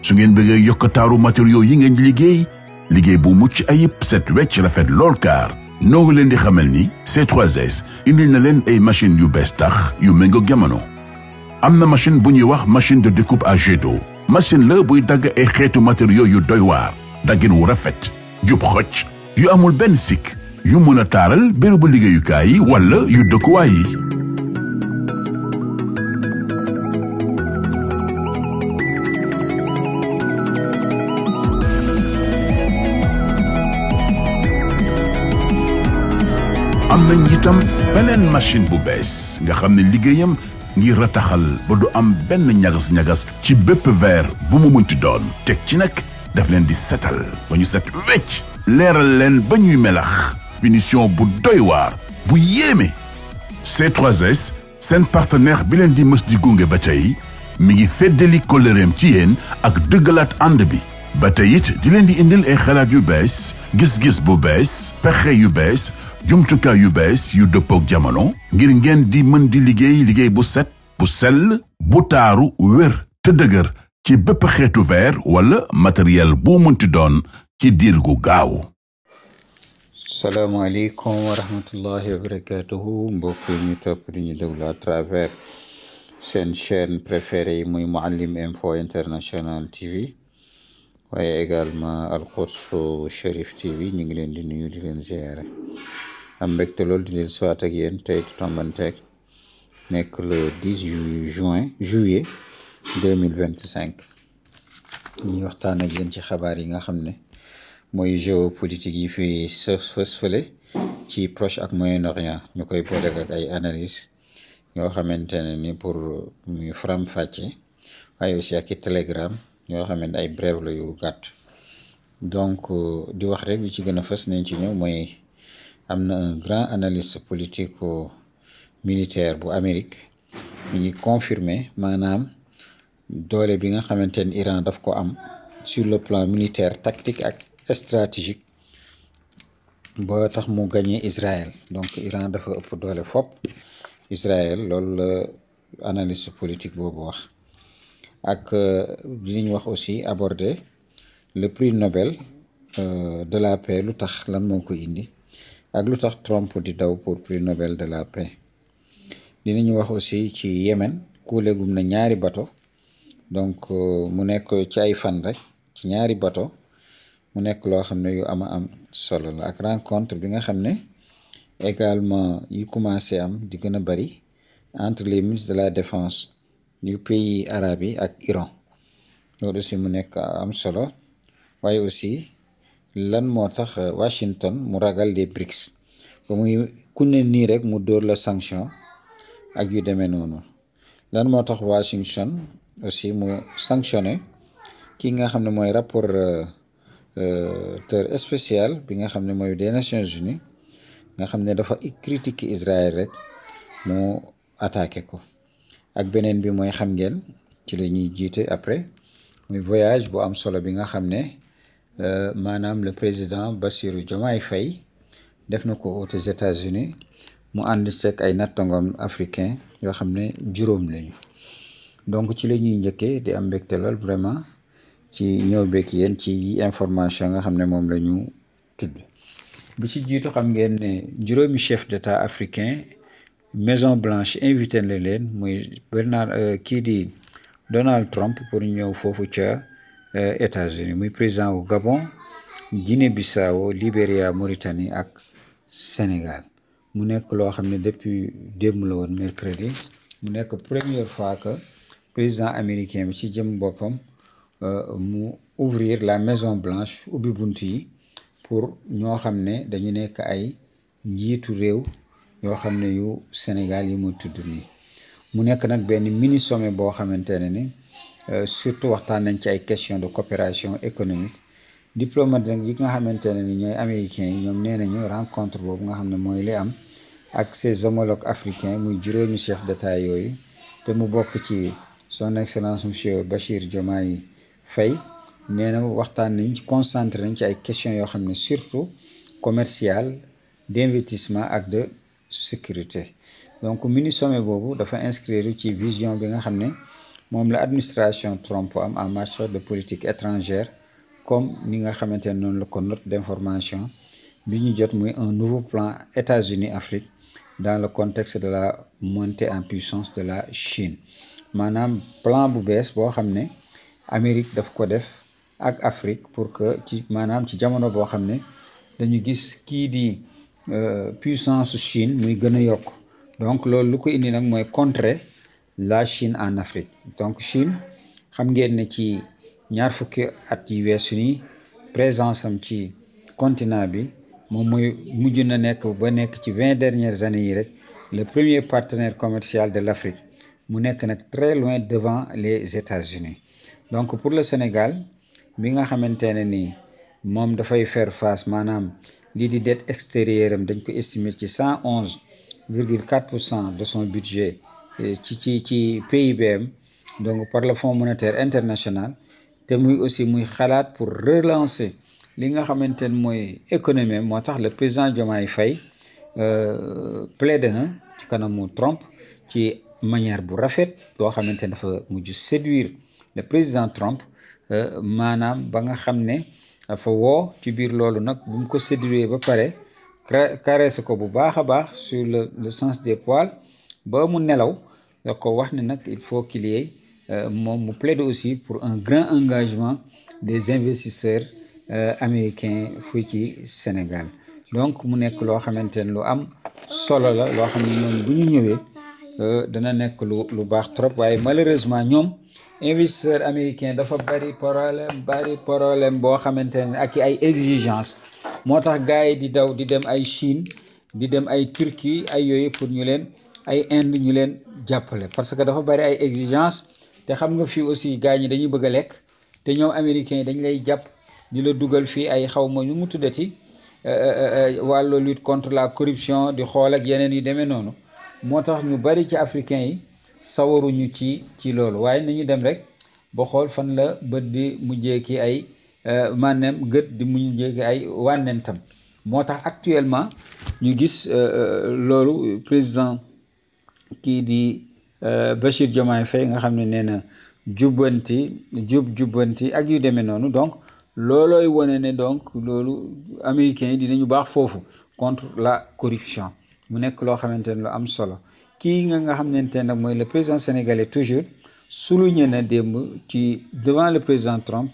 su ngeen bëggee yokk taaru matériaux yi ngeen di liggéey bu mucc ayib set wecc rafet lool kaar noo ngi leen di xamal ni C3S indil na leen ay machine yu bees tax yu méngoog jamono. am na machine bu ñuy wax machine de découpe à jet d'eau machine la buy dagg ay xeetu matériaux yu doy waar daggin wu rafet jub xocc yu amul benn sikk yu mën a taaral bérébu liggéeyukaay yi wala yu dëkkuwaay yi. am nañ itam beneen machine bu bees nga xam ne liggéeyam ngir rataxal ba du am benn ñagas-ñagas ci bépp verre bu mu mënti doon teg ci nag daf leen di setal ba ñu set wecc leeral leen ba ñuy melax finition bu doy waar bu yéeme. C3S seen partenaire bi leen di mës di gunge ba tey mi ngi feddali kóllëreem ci yéen ak dëggalaat ànd bi ba tey it di leen di indil ay xalaat yu bees gis-gis bu bees pexe yu bees jumtukaay yu bees yu dëppook jamono ngir ngeen di mën di liggéey bu set bu sell bu taaru wér te dëgër ci bépp xeetu verre wala matériel bu mënti doon ci diir gu gaaw. salaamaaleykum wa rahmatullahi wa barakatuhu mbokk ñu topp di ñu déglu à travers seen chaîne préférée yi muy Mouhalim Info International TV waaye également Al Quds Cherif TV ñu ngi leen di nuyu di leen ziyaare am mbégte lool di leen soit ak yéen tey tombanteeg nekk le 10 juillet 2025 ñuy waxtaan ak yéen ci xabaar yi nga xam ne mooy géopolitique yi fi fës fële ci Proche ak Moyen-Orient ñu koy boole ak ay analyse yoo xamante ne ni pour muy faram-fàcce waaye aussi ak i télégramme yoo xamante ay brève la yu gàtt donc di wax rek bi ci gën a fës nañ ci ñëw mooy am na un grand analyste politico militaire bu Amérique mi ngi confirmer maanaam doole bi nga xamante ne Iran daf ko am sur le plan militaire tactique ak stratégique boo tax mu gagné Israël donc Iran dafa ëpp doole fopp Israël loolu la analyste politique boobu wax ak li ñu wax aussi aborder le prix Nobel de la paix lu tax lan moo ko indi ak lu tax Trump di daw pour prix Nobel de la paix dinañu wax aussi ci Yémen kuule gum na ñaari bateau donc mu nekk ci ay fan rek ci ñaari bateau mu nekk loo xam ne yu ama am solo la ak rencontre bi nga xam ne également yu commencé am di gën a bari entre les ministres de la défense yu pays arabes yi ak Iran loolu aussi mu nekk am solo waaye aussi lan moo tax Washington mu ragal les BRICS ba muy ku ne nii rek mu dóor la sanction ak yu demee noonu lan moo tax Washington aussi mu sanctionné ki nga xam ne mooy rapporteur spécial bi nga xam ne mooy des Nations Unies nga xam ne dafa critiquer Israël rek mu attaqué ko ak beneen bi mooy xam ngeen ci la ñuy jiite après muy voyage bu am solo bi nga xam ne maanaam le président Bassirou Diomaye Faye def na ko aux États-Unis mu ànd ceeg ay nattangoom africain yoo xam ne juróom lañu donc ci la ñuy njëkkee di am mbégte lool vraiment ci ñëw beeg yéen ci information nga xam ne moom la ñu tudd bi ci jiitu xam ngeen ne juróomi chef d'état africain Maison Blanche invité na leen muy kii di Donald Trump pour ñëw foofu ca États-Unis muy président wu Gabon Guinée-Bissau Libéria Mauritanie ak Sénégal mu nekk loo xam ne depuis démb la woon mercredi mu nekk première fois que président américain bi ci jëm boppam mu ouvrir la Maison Blanche ubbi bunt yi pour ñoo xam ne dañu nekk ay njiitu réew yoo xam ne yu Sénégal yi mu tudd nii mu nekk nag benn mini sommet boo xamante ne ni surtout waxtaan nañ ci ay questions de coopération économique diplomate nag yi nga xamante ne ni ñooy américains yi ñoom nee nañu rencontre boobu nga xam ne mooy li am ak ses homologues africains muy juróomi chef d'état yooyu te mu bokk ci son excellence monsieur Bachir Diomaye Faye nee na waxtaan nañ concentré nañ ci ay questions yoo xam ne surtout commercial d'investissement ak de sécurité donc mini sommet boobu dafa inscrire ci vision bi nga xam ne moom la administration Trump am en matière de politique étrangère comme ni nga xamante ne noonu la ko note d'information bi ñu jot muy un nouveau plan États-Unis-Afrique dans le contexte de la montée en puissance de la Chine maanaam plan bu bees boo xam ne Amérique daf ko def ak Afrique pour que ci maanaam ci jamono boo xam ne dañu gis kii di puissance Chine muy gën a yokk donc loolu lu ko indi nag mooy contrer la Chine en Afrique donc Chine xam ngeen ne ci ñaar fukki at yi weesu nii présence am ci continent bi moom mooy mujj na nekk ba nekk ci 20 dernières années yi rek le premier partenaire commercial de l'Afrique mu nekk nag très loin devant les États-Unis donc pour le Sénégal bi nga xamante ne ni moom dafay faire face maanaam lii di dette extérieure am dañ ko estimer ci 111,4% de son budget ci PIB am donc par le Fonds monétaire international te muy aussi muy xalaat pour relancer li nga xamante ne mooy économie moo tax le président Diomaye Faye plaidé na ci kanamu Trump ci manière bu rafet boo xamante ne dafa mujj séduire le président Trump maanaam ba nga xam ne dafa woo ci biir loolu nag bu mu ko séduire ba pare caresse ko bu baax a baax sur le sens des poils ba mu nelaw da ko wax ne nag il faut qu'il y ait moom mu plaide aussi pour un grand engagement des investisseurs américains fii ci Sénégal donc mu nekk loo xamante ne lu am solo la loo xam ne ñoom bu ñu ñëwee dana nekk lu baax trop waaye malheureusement ñoom investisseur américain dafa bari problème boo xamante ne ak ay exigences moo tax gars yi di daw di dem ay Chine di dem ay Turquie ay yooyu pour ñu leen ay Inde ñu leen jàppale parce que dafa bari ay exigences te xam nga fii aussi gars ñi dañuy bëgg a lekk te ñoom américains yi dañ lay jàpp di la dugal fii ay xaw ma ñu mu tuddati wàllu lutte contre la corruption di xool ak yeneen yu demee noonu moo tax ñu bari ci africains yi sawaruñu ci loolu waaye nañu dem rek ba xool fan la bët di mujjee ki ay maanaam gët di mujjee ki ay wànnentam moo tax actuellement ñu gis loolu président kii di Bachir Diomaye Faye nga xam ne nee na jubbanti ak yu demee noonu donc loolooy wane ne donc loolu américains yi dinañu baax foofu contre la corruption mu nekk loo xamante ne lu am solo kii nga xamante ne nag mooy le président sénégalais toujours souligné na démb ci devant le président Trump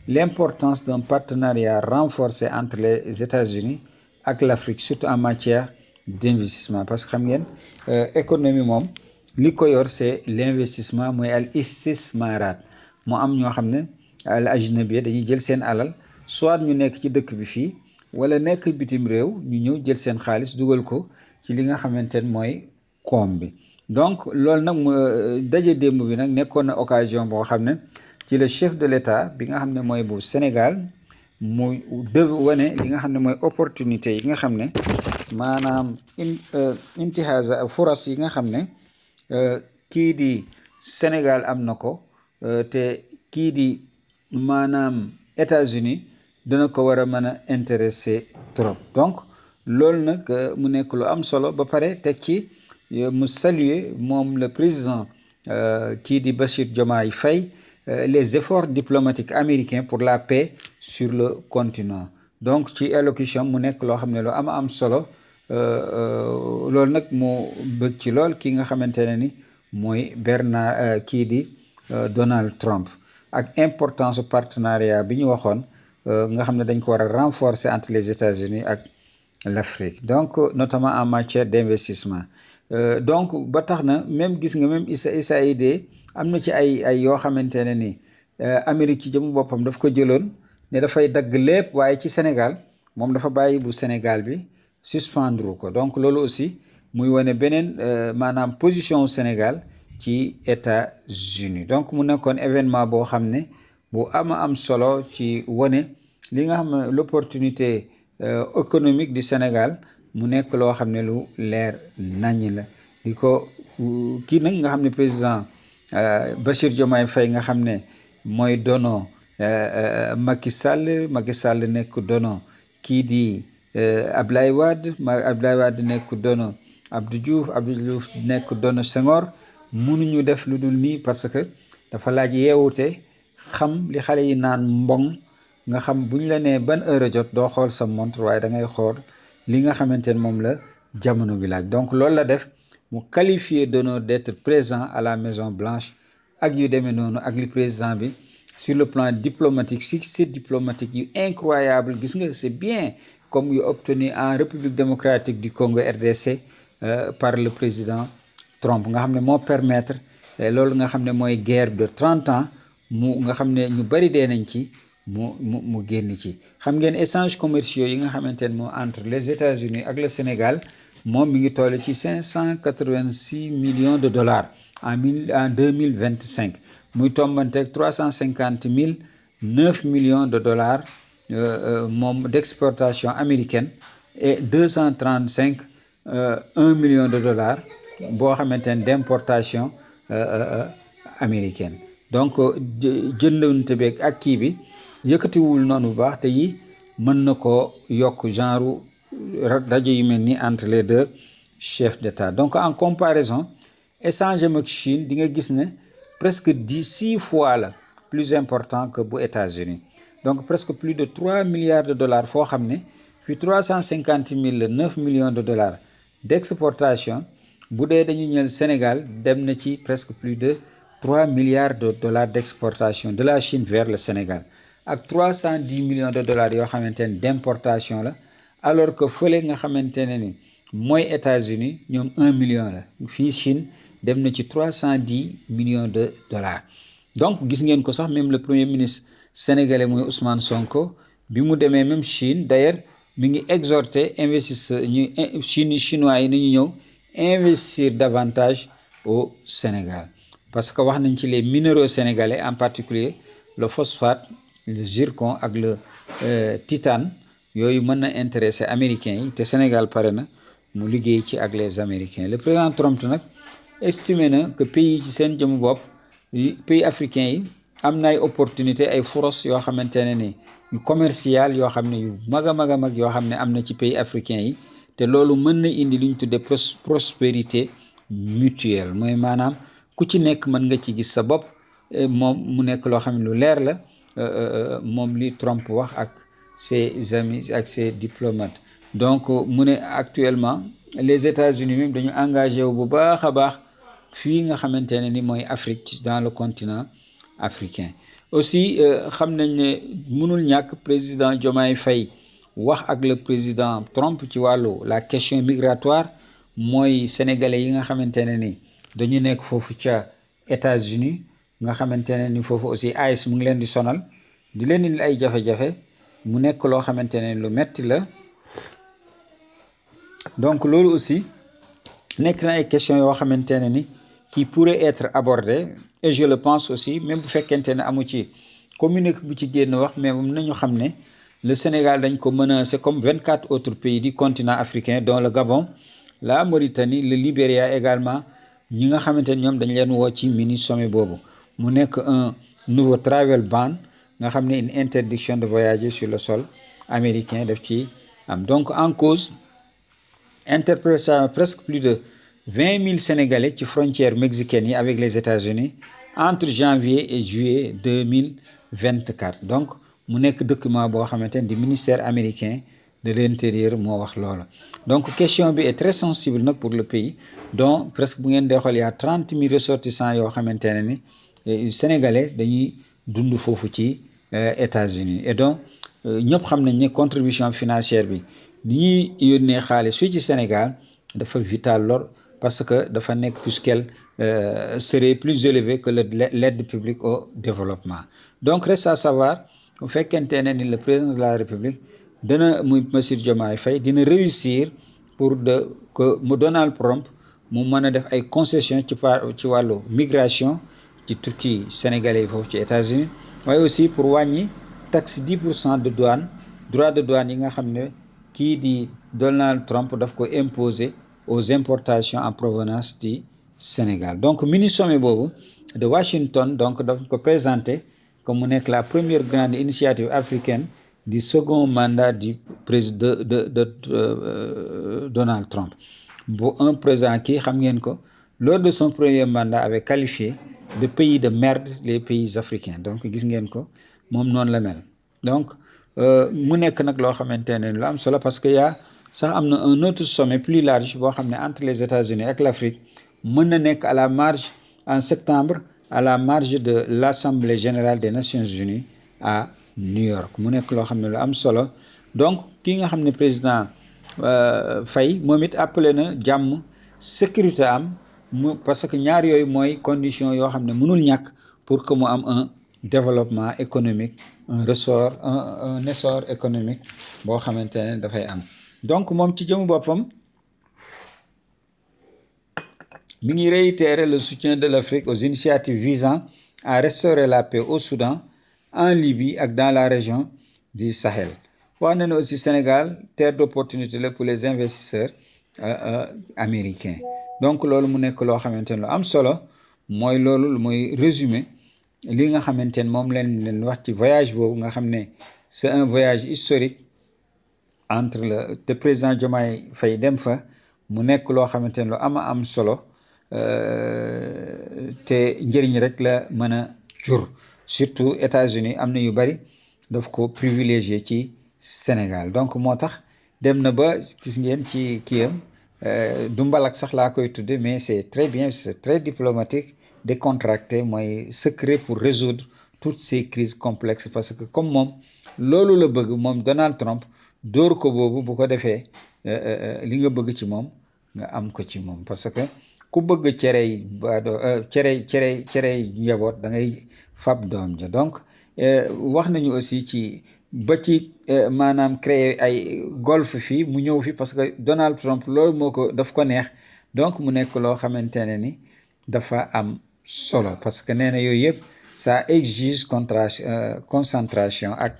l'importance d'un partenariat renforcé entre les États-Unis ak l'Afrique surtout en matière d'investissement parce que xam ngeen économie moom li ko yor c'est l'investissement mooy al istismaraat moo am ñoo xam ne al ajnabi dañuy jël seen alal soit ñu nekk ci dëkk bi fii wala nekk bitim réew ñu ñëw jël seen xaalis dugal ko ci li nga xamante ne mooy koom bi donc loolu nag mu daje démb bi nag nekkoon na occasion boo xam ne ci le chef de l'État bi nga xam ne mooy bu Sénégal muy wane li nga xam ne mooy opportunité yi nga xam ne maanaam intihaza furas yi nga xam ne kii di Sénégal am na ko te kii di maanaam États-Unis dana ko war a mën a intéresser trop donc loolu nag mu nekk lu am solo ba pare teg ci mu saluer moom le président kii di Bachir Diomaye Faye les efforts diplomatiques américains pour la paix sur le continent donc ci allocution mu nekk loo xam ne lu am solo loolu nag mu bëgg ci lool ki nga xamante ne ni mooy kii di Donald Trump ak importance partenariat bi ñu waxoon nga xam ne dañ ko war a renforcer entre les États-Unis ak l'Afrique donc notamment en matière d'investissement donc ba tax na même gis nga même USAID am na ci ay yoo xamante ne ni Amérique ci jëmu boppam daf ko jëloon ne dafay dagg lépp waaye ci Sénégal moom dafa bàyyi bu Sénégal bi suspendre ko donc loolu aussi muy wane beneen maanaam position Sénégal ci États-Unis donc mu nekkoon événement boo xam ne bu am solo ci wane li nga xam ne l'opportunité économique du Sénégal mu nekk loo xam ne lu leer naññ la di ko kii nag nga xam ne président Bachir Diomaye Faye nga xam ne mooy dono Macky Sall nekk dono kii di Abdoulaye Wade nekk dono Abdou Diouf nekk doon Senghor mënuñu def lu dul nii parce que dafa laaj yeewute xam li xale yi naan mbong nga xam bu ñu la nee ban heure a jot doo xool sa montre waaye da ngay xool li nga xamante ne moom la jamono bi laaj. Donc loolu la def mu qualifié d'honneur d'être présent à la Maison Blanche ak yu demee noonu ak li président bi sur le plan diplomatique succès diplomatique yu incroyable gis nga c'est bien comme yu obtenu en République démocratique du Congo RDC par le président Trump nga xam ne moo permettre loolu nga xam ne mooy guerre de 30 ans mu nga xam ne ñu bari dee nañ ci mu génn ci. xam ngeen échanges commerciaux yi nga xamante ne moo entre les États-Unis ak le Sénégal moom mi ngi toll ci 586 millions de dollars en 2025 muy tombanteeg 350 millions de dollars moom d'exportation américaine et 235 1 million de dollars boo xamante ne d'importation américaine. Donc jëndante beeg ak kii bi yëkkatiwul noonu bu baax te yi mën na ko yokk genre rajo yu mel ni entre les deux chefs d'État. Donc en comparaison échange ak Chine di nga gis ne presque 6 fois la plus important que bu États-Unis. Donc presque plus de 3 milliards de dollars foo xam ne fi 350 9 millions de dollars d'exportation bu dee dañu ñël Sénégal dem na ci presque plus de 3 milliards de dollars d'exportation de la Chine vers le Sénégal ak 310 millions de dollars yoo xamante ne d'importation la alors que fële nga xamante ne ni mooy États-Unis ñoom 1 million la fii Chine dem na ci 310 millions de dollars. Donc gis ngeen ko sax même le premier ministre sénégalais mooy Ousmane Sonko bi mu demee même Chine d'ailleurs mi ngi exhorter investisseurs ñu chinois yi nañu ñëw investir davantage au Sénégal parce que wax nañ ci les minéraux sénégalais en particulier le phosphate le zircon ak le titane yooyu mën na intéresser américains yi te Sénégal pare na mu liggéey ci ak les américains. Le président Trump nag estimé na que pays yi ci seen jëmu bopp pays africains yi am na ay opportunité ay furos yoo xamante ne ni yu commercial yoo xam ne yu mag a mag yoo xam ne am na ci pays africains yi te loolu mën na indi lu ñu tuddee prospérité mutuelle mooy maanaam ku ci nekk mën nga ci gis sa bopp moom mu nekk loo xam ne lu leer la moom li Trump wax ak ses amis ak ses diplomates. Donc mu ne actuellement les États-Unis même dañu engagé wu bu baax a baax fii nga xamante ne ni mooy Afrique dans le continent africain. Aussi xam nañ ne mënul ñàkk président Diomaye Faye wax ak le président Trump ci wàllu la question migratoire mooy sénégalais yi nga xamante ne ni dañu nekk foofu ca États-Unis nga xamante ne ni foofu aussi ICE mu ngi leen di sonal di leen indi ay jafe-jafe mu nekk loo xamante ne lu metti la. Donc loolu aussi nekk na ay questions yoo xamante ne ni qui pourrait être abordé et je le pense aussi même bu fekkente ne amu ci communiqué bu ci génn wax mais moom nañu xam ne le Sénégal dañ ko menacé comme 24 autres pays du continent africain dont le Gabon la Mauritanie le Libéria également ñi nga xamante ne ñoom dañ leen woo ci mini sommet boobu mu nekk un nouveau travel ban nga xam ne une interdiction de voyager sur le sol américain daf ci am. Donc en cause interpellation presque plus de 20 000 Sénégalais ci frontières mexicaines yi avec les États-Unis entre janvier et juillet 2024. Donc mu nekk document boo xamante ne di ministère américain de l'intérieur moo wax loolu. Donc question bi est très sensible nag pour le pays donc presque bu ngeen dee xool y a 30 000 ressortissants yoo xamante ne ni Sénégalais dañuy dund foofu ci États-Unis et donc ñëpp xam nañ ne contribution financière bi ni ñuy yónnee xaalis fii ci Sénégal dafa vital lor parce que dafa nekk puisqu'elle serait plus élevée que l'aide publique au développement. Donc reste à savoir bu fekkente ne ni le président de la République dana muy monsieur Diomaye Faye dina réussir pour que mu Donald Trump mu mën a def ay concessions ci wàllu migration ci Turquie sénégalais yi foofu ci États-Unis waaye aussi pour wàññi taxe 10% de douane droit de douane yi nga xam ne kii di Donald Trump daf ko imposer aux importations en provenance du Sénégal. Donc mini sommet boobu de Washington donc daf ko présenté comme mu nekk la première grande initiative africaine du second mandat du président de Donald Trump. bu un président kii xam ngeen ko lors de son premier mandat avait qualifié de pays de merde les pays africains donc gis ngeen ko moom noonu la mel donc mu nekk nag loo xamante ne lu am solo parce que sax am na un autre sommet plus large boo xam ne entre les États-Unis ak l'Afrique mën na nekk à la marge en septembre à la marge de l'Assemblée générale des Nations Unies à New York mu nekk loo xam ne lu am solo donc kii nga xam ne président Faye moom it appelé na jàmm sécurité am parce que ñaar yooyu mooy condition yoo xam ne mënul ñàkk pour que mu am un développement économique un essor économique boo xamante ne dafay am donc moom ci jëmu boppam mi ngi réitérer le soutien de l'Afrique aux initiatives visant à restaurer la paix au Soudan en Libye ak dans la région du Sahel wax na ne aussi Sénégal terre d'opportunité la pour les investisseurs américains donc loolu mu nekk loo xamante ne lu am solo mooy loolu mooy résumé li nga xamante ne moom leen wax ci voyage boobu nga xam ne c'est un voyage historique entre le président Diomaye Faye dem fa mu nekk loo xamante ne lu am solo te njëriñ rek la mën a jur surtout États-Unis am na yu bari daf ko privilégié ci Sénégal donc moo tax dem na ba gis ngeen ci kiyam du mbalak sax laa koy tudde mais c'est très bien c'est très diplomatique décontracté mooy secret pour résoudre toutes ces crises complexes parce que comme moom loolu la bëgg moom Donald Trump dóor ko boobu bu ko defee li nga bëgg ci moom nga am ko ci moom parce que ku bëgg cerey njaboot da ngay fab doom ja donc wax nañu aussi ci ba ci maanaam créer ay golf fii mu ñëw fi parce que Donald Trump loolu daf ko neex donc mu nekk loo xamante ne ni dafa am solo parce que nee na yooyu yëpp ça exige concentration ak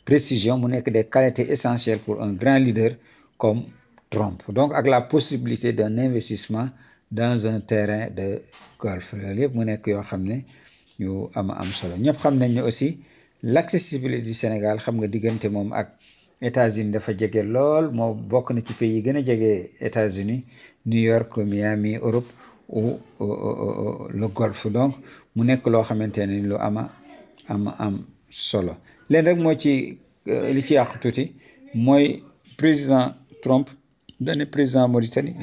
précision mu nekk des qualités essentielles pour un grand leader comme Trump donc ak la possibilité d'un investissement dans un terrain de golf loolu yëpp mu nekk yoo xam ne yu am solo ñëpp xam nañ ne aussi l'accessibilité du Sénégal xam nga diggante moom ak États-Unis dafa jege lool moo bokk na ci pays yi gën a jege États-Unis New York Miami Europe ou le Golfe donc mu nekk loo xamante ne lu am solo leen rek moo ci li ci yàq tuuti mooy président Trump dane président Mauritanie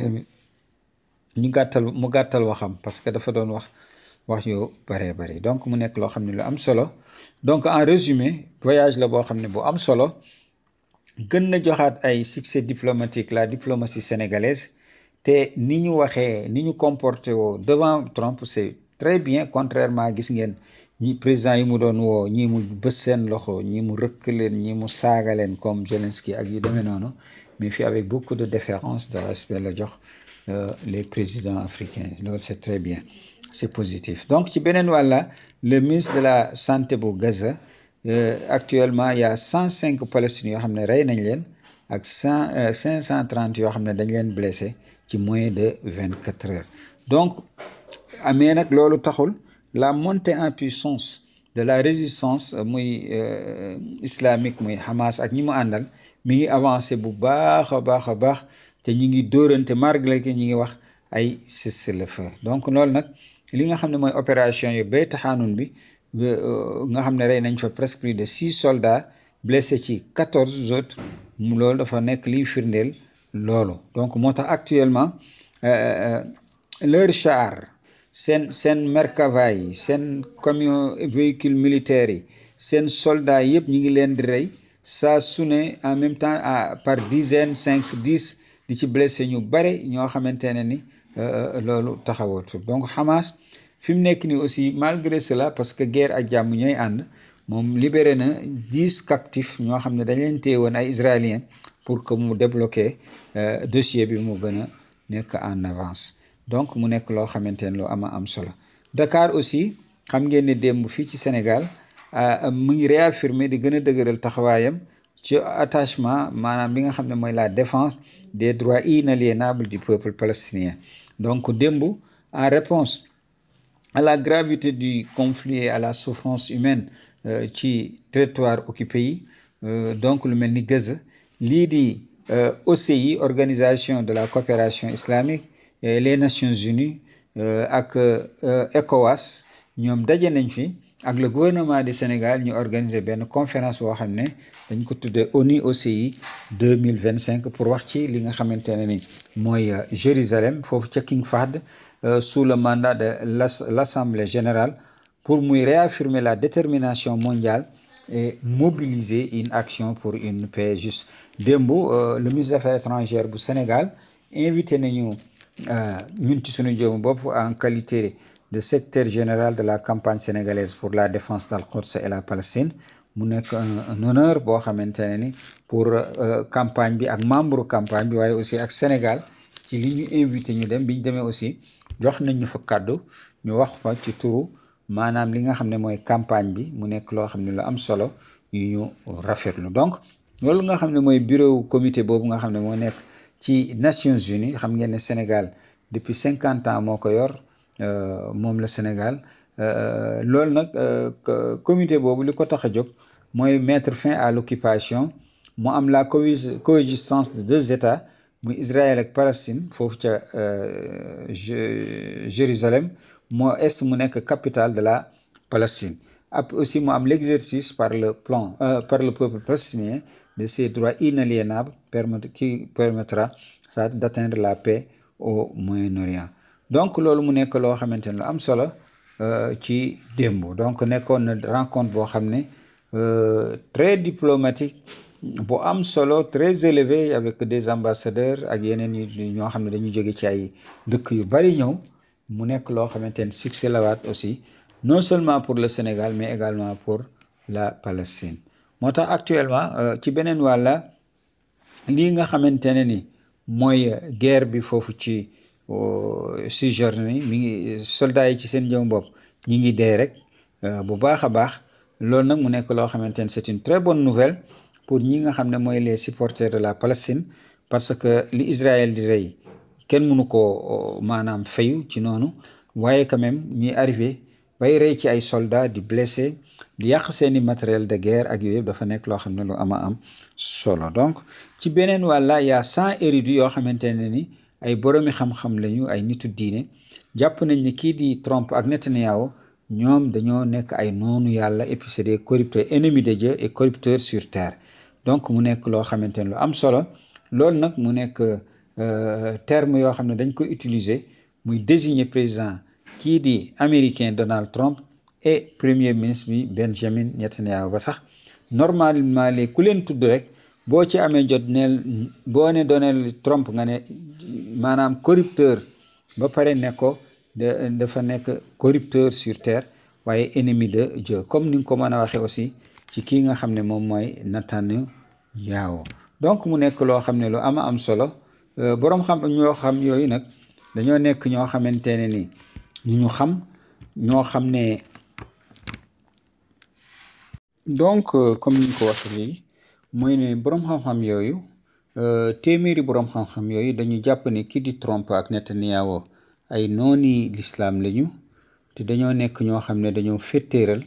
mu gàttal waxam parce que dafa doon wax yu bari donc mu nekk loo xam ne lu am solo donc en résumé voyage la boo xam ne bu am solo gën na joxaat ay succès diplomatique la diplomatie sénégalaise te ni ñu waxee ni ñu comporté woo devant Trump c'est très bien contrairement gis ngeen ñi président yi mu doon woo ñi mu bës seen loxo ñi mu rëkk leen ñi mu saaga leen comme Zelensky ak yu demee noonu mais fii avec beaucoup de déférence de respect la jox les présidents africains loolu c'est très bien c'est positif donc ci beneen wàlla le ministre de la santé bu Gaza actuellement il y a 105 Palestiniens yoo xam ne rey nañ leen ak 530 yoo xam ne dañ leen blessé ci moins de 24 heures donc amee nag loolu taxul la montée en puissance de la résistance muy islamique muy Hamas ak ñi mu àndal mi ngi avancé bu baax a baax te ñi ngi dóorante malgré que ñi ngi wax ay cessez-le-feu donc loolu nag li nga xam ne mooy opération yu bay taxaanun bi nga xam ne rey nañ fa presque plus de 6 soldats blessés ci 14 autres loolu dafa nekk liy firndeel loolu donc moo tax actuellement leur char seen Merkava yi seen camion véhicule militaires yi seen soldats yëpp ñi ngi leen di rey saa su ne en même temps par dizaine 5-10 di ci blessé ñu bare ñoo xamante ne ni loolu taxawatu donc Hamas fi mu nekk nii aussi malgré cela parce que guerre ak jàmm ñooy ànd moom libéré na 10 captifs ñoo xam ne dañ leen téye woon ay israéliens pour que mu débloquer dossier bi mu gën a nekk en avance donc mu nekk loo xamante ne lu am solo Dakar aussi xam ngeen ne démb fii ci Sénégal mu ngi réaffirmer di gën a dëgëral taxawaayam ci attachement maanaam bi nga xam ne mooy la défense des droits inaliénables du peuple palestinien donc démb en réponse à la gravité du conflit et à la souffrance humaine ci territoire occupé yi donc lu mel ni Gaza lii di OCI, Organisation de la coopération islamique, les Nations Unies ak ECOWAS ñoom daje nañ fi ak le gouvernement du Sénégal ñu organiser benn conférence boo xam ne dañ ko tuddee ONU OCI 2025 pour wax ci li nga xamante ne ni mooy Jérusalem foofu ca King Fahd sous le mandat de l'Assemblée générale pour muy réaffirmer la détermination mondiale et mobiliser une action pour une paix juste. démb le ministre des Affaires étrangères bu Sénégal invité nañu ñun ci suñu jëmu bopp en qualité de secrétaire général de la campagne sénégalaise pour la défense d'Al-Quds et la Palestine mu nekk un honneur boo xamante ne ni pour campagne bi ak membre campagne bi waaye aussi ak Sénégal ci li ñu invité ñu dem bi ñu demee aussi jox nañ ñu fa kàddu ñu wax fa ci turu maanaam li nga xam ne mooy campagne bi mu nekk loo xam ne lu am solo yu ñu rafetlu. donc loolu nga xam ne mooy bureau comité boobu nga xam ne moo nekk ci Nations Unies xam ngeen ne Sénégal depuis 50 ans moo ko yor moom la Sénégal loolu nag comité boobu li ko tax a jóg mooy mettre fin à l'occupation mu am la coexistence de deux États muy Israël ak Palestine foofu ca Jérusalem moo est mu nekk capitale de la Palestine. Après aussi mu am l'exercice par le peuple palestinien de ses droits inaliénables qui permettra ça d'atteindre la paix au Moyen-Orient. donc loolu mu nekk loo xamante ne lu am solo ci démb donc nekkoon na rencontre boo xam ne très diplomatique bu am solo très élevé avec des ambassadeurs ak yeneen ñoo xam ne dañu jóge ci ay dëkk yu bari ñëw mu nekk loo xamante ne succès la waat aussi non seulement pour le Sénégal mais également pour la Palestine. moo tax actuellement ci beneen wàlla lii nga xamante ne ni mooy guerre bi foofu ci Cisjordanie mi ngi soldats yi ci seen jëm bopp ñi ngi dee rek bu baax a baax loolu nag mu nekk loo xamante ne c'est une très bonne nouvelle pour ñi nga xam ne mooy les supporters de la Palestine parce que li Israël di rey kenn mënu ko maanaam fayu ci noonu waaye quand même ñuy arrivé bay rey ci ay soldats di blessé di yàq seeni matériel de guerre ak yooyu yëpp dafa nekk loo xam ne lu am solo. donc ci beneen wàlla y a 100 érudits yoo xamante ne ni ay boromi xam-xam lañu ay nitu diine jàpp nañ ne kii di Trump ak Netanyahu ñoom dañoo nekk ay noonu yàlla et puis c'est des corrupteurs ennemis de Dieu et corrupteurs sur terre. donc mu nekk loo xamante ne lu am solo loolu nag mu nekk terme yoo xam ne dañ ko utiliser muy désigner président kii di américain Donald Trump et premier ministre bi Benjamin Netanyahu ba sax normalement les ku leen tudd rek boo ci amee jot neel boo ne Donald Trump nga ne maanaam corrupteur ba pare ne ko dafa nekk corrupteur sur terre waaye ennemi de Dieu comme ni nga ko mën a waxee aussi ci kii nga xam ne moom mooy Netanyahu. donc mu nekk loo xam ne lu am solo boroom xam ñoo xam yooyu nag dañoo nekk ñoo xamante ne ni ñu xam ñoo xam ne donc comme ni ko waxee léegi mooy ne boroom xam-xam yooyu téeméeri boroom xam-xam yooyu dañu jàpp ne kii di Trump ak Netanyahu ay nooni l'islam lañu te dañoo nekk ñoo xam ne dañoo féttéeral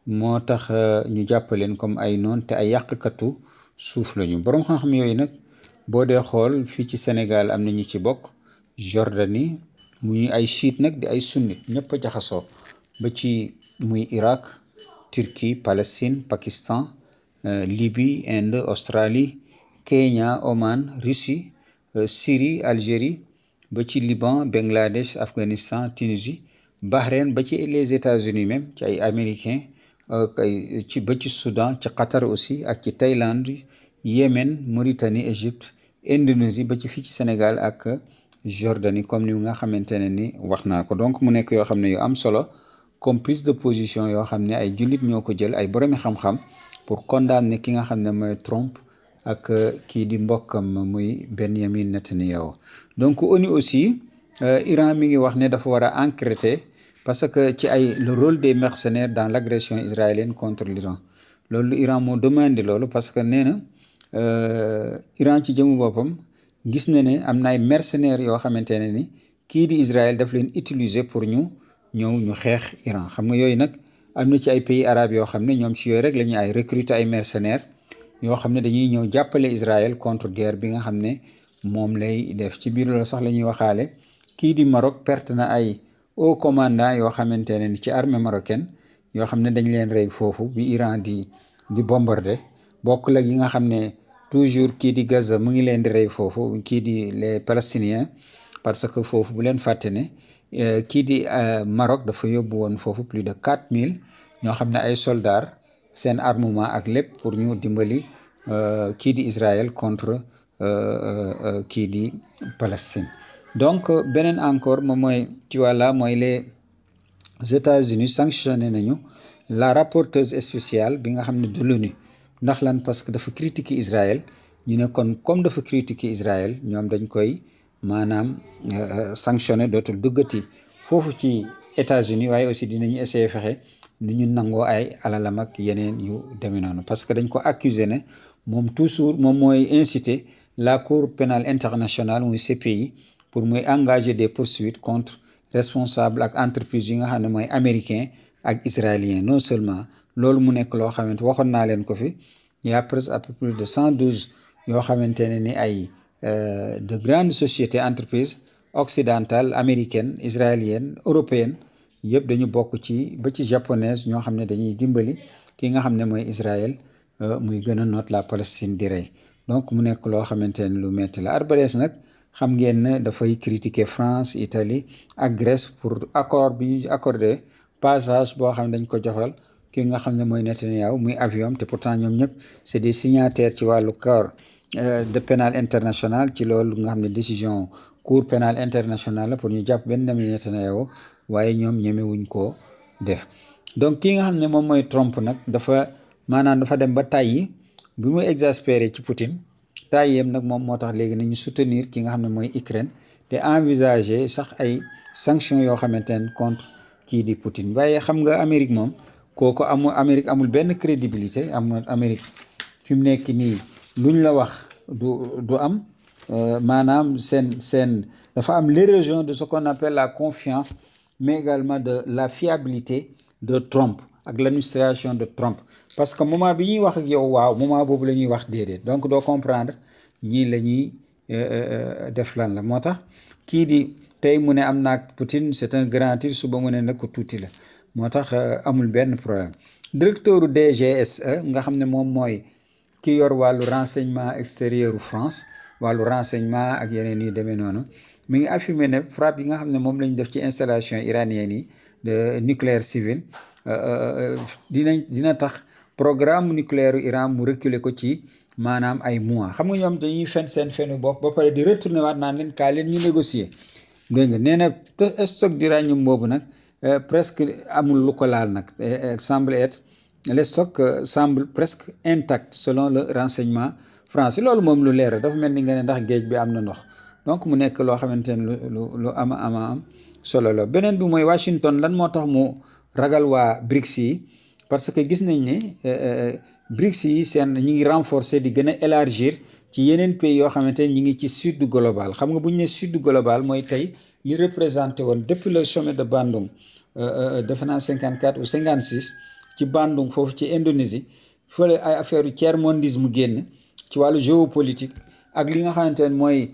moo tax ñu jàpp leen comme ay noon te ay yàqkatu suuf lañu. boroom xam-xam yooyu nag boo dee xool fii ci Sénégal am na ñu ci bokk Jordanie muy ay chiite nag di ay sunnite ñëpp a jaxasoo ba ci muy Irak Turquie Palestine Pakistan Libye Inde Australie Kenya Oman Russie Syrie Algérie ba ci Liban Bangladesh Afghanistan Tunisie Bahreïn ba ci les États-Unis même ci ay américains ci ba ci Soudan ci Qatar aussi ak ci Thaïlande Yémen Mauritanie Égypte Indonésie ba ci fii ci Sénégal ak Jordanie comme ni nga xamante ne ni wax naa ko. donc mu nekk yoo xam ne yu am solo comme prise de position yoo xam ne ay jullit ñoo ko jël ay boromi xam-xam pour condamner ki nga xam ne mooy Trump ak kii di mbokkam muy Benjamin Netanyahu. donc ONU aussi Iran mi ngi wax ne dafa war a enquêter parce que ci ay le rôle des mercenaires dans l'agression israélienne contre l'Iran loolu Iran moo demandé loolu parce que nee na Iran ci jëmu boppam gis na ne am na ay mercenaires yoo xamante ne ni kii di Israël daf leen utiliser pour ñu xeex Iran. xam nga yooyu nag am na ci ay pays arabes yoo xam ne ñoom ci yooyu rek la ñu ay recruter ay mercenaires yoo xam ne dañuy ñëw jàppale Israël contre guerre bi nga xam ne moom lay def. ci biir loolu sax la ñuy waxaale kii di Maroc perte na ay haut commandant yoo xamante ne ci armée marocaine yoo xam ne dañ leen rey foofu bi Iran di bombarder bokk la yi nga xam ne toujours kii di Gaza mu ngi leen di rey foofu kii di les Palestiniens parce que foofu bu leen fàtte ne kii di Maroc dafa yóbbu woon foofu plus de 4000 ñoo xam ne ay soldats seen armement ak lépp pour ñu dimbali kii di Israël contre kii di Palestine. donc beneen encore moom mooy ci wàlla mooy les États-Unis sanctionné nañu la rapporteuse spéciale bi nga xam ne de l'ONU ndax lan parce que dafa critiquer Israël ñu ne kon comme dafa critiquer Israël ñoom dañ koy maanaam sanctionné dootul duggati foofu ci États-Unis waaye aussi dinañu essayer fexe ni ñu nangoo ay alalam ak yeneen yu demee noonu parce que dañ ko accuser ne moom toujours moom mooy inciter la Cour pénale internationale muy CPI pour muy engager des poursuites contre responsable ak entreprise yi nga xam ne mooy américain ak israélien. non seulement loolu mu nekk loo xamante waxoon naa leen ko fi il y a presque à peu près de 112 yoo xamante ne ni ay de grandes sociétés entreprises occidentales américaines israéliennes européennes yëpp dañu bokk ci ba ci japonaise ñoo xam ne dañuy dimbali ki nga xam ne mooy Israël muy gën a noot la Palestine di rey. donc mu nekk loo xamante ne lu metti la. Arbalès nag xam ngeen ne dafay critiquer France Italie ak Grèce pour accord bi ñu accordé passage boo xam ne dañ ko joxal ki nga xam ne mooy Netanyahu muy avion te pourtant ñoom ñëpp c'est des signataires ci wàllu corps de pénal international ci loolu nga xam ne décision cour pénale internationale la pour ñu jàpp Benjamin Netanyahu waaye ñoom ñemewuñ koo def. donc ki nga xam ne moom mooy Trump nag dafa maanaam dafa dem ba tàyyi bi muy exaspéré ci Poutine tàyyem nag moom moo tax léegi nañu soutenir ki nga xam ne mooy Ukraine te envisager sax ay sanctions yoo xamante ne contre kii di Poutine. waaye xam nga Amérique moom kooku Amérique amul benn crédibilité Amérique fi mu nekk nii luñ la wax du am maanaam seen dafa am l'érosion de ce qu'on appelle la confiance mais également de la fiabilité de Trump ak l'administration de Trump parce que moment bi ñuy wax ak yow waaw moment boobu la ñuy wax déedéet donc doo comprendre ñii la ñuy def lan la. moo tax kii di tey mu ne am naag Poutine c'est un grand tir suba mu ne nag ko tuuti la moo tax amul benn problème. directeur DGSE nga xam ne moom mooy ki yor wàllu renseignement extérieur u France wàllu renseignement ak yeneen yu demee noonu mi ngi affirmé ne frappe yi nga xam ne moom lañ def ci installation iranienne yi de nucléaire civil dina tax programme nucléaire u Iran mu reculer ko ci maanaam ay mois. xam nga ñoom dañuy fen seen fenu bopp ba pare di retourner waat naan leen kaa leen ñu négocier dégg nga nee na stock d'uranium boobu nag presque amul lu ko laal nag semble être les stocks semble presque intact selon le renseignement français. loolu moom lu leer dafa mel ni nga ne ndax géej bi am na ndox donc mu nekk loo xamante ne lu am solo la. beneen bi mooy Washington lan moo tax mu ragal waa BRICS yi parce que gis nañ ne BRICS yi seen ñi ngi renforcer di gën a élargir ci yeneen pays yoo xamante ne ñi ngi ci sud global. xam nga bu ñu ne sud global mooy tey li représenté woon depuis le sommet de Bandung defe naa 54 ou 56 ci Bandung foofu ci Indonésie fële ay affaire u tiers-mondisme génn ci wàllu géopolitique ak li nga xamante ne mooy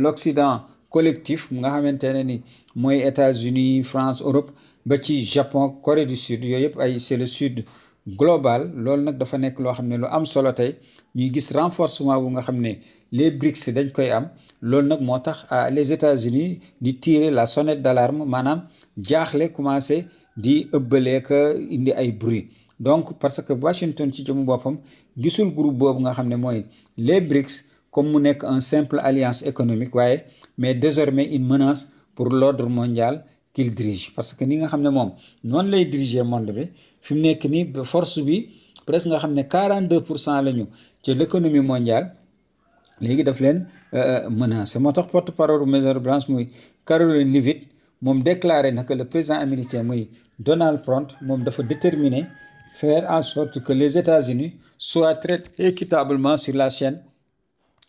l'Occident collectif nga xamante ne ni mooy États-Unis France Europe ba ci Japon Corée du Sud yooyu yëpp ay c'est le sud global. loolu nag dafa nekk loo xam ne lu am solo tey ñuy gis renforcement bu nga xam ne les BRICS dañ koy am. loolu nag moo tax les États-Unis di tirer la sonnette d'alarme maanaam jaaxle commencé di ëbbalee ka indi ay bruit. donc parce que Washington ci jëmu boppam gisul groupe boobu nga xam ne mooy les BRICS comme mu nekk un simple alliance économique waaye mais désormais une menace pour l'ordre mondial qu'il dirige parce que ni nga xam ne moom noonu lay diriger monde bi fi mu nekk nii force bi presque nga xam ne 42% la ñu ci l'économie mondiale léegi daf leen menacé. moo tax porte-parole Maison-Blanche muy Caroline Leavitt moom déclaré na que le président américain muy Donald Trump moom dafa déterminé faire en sorte que les États-Unis soient traités équitablement sur la scène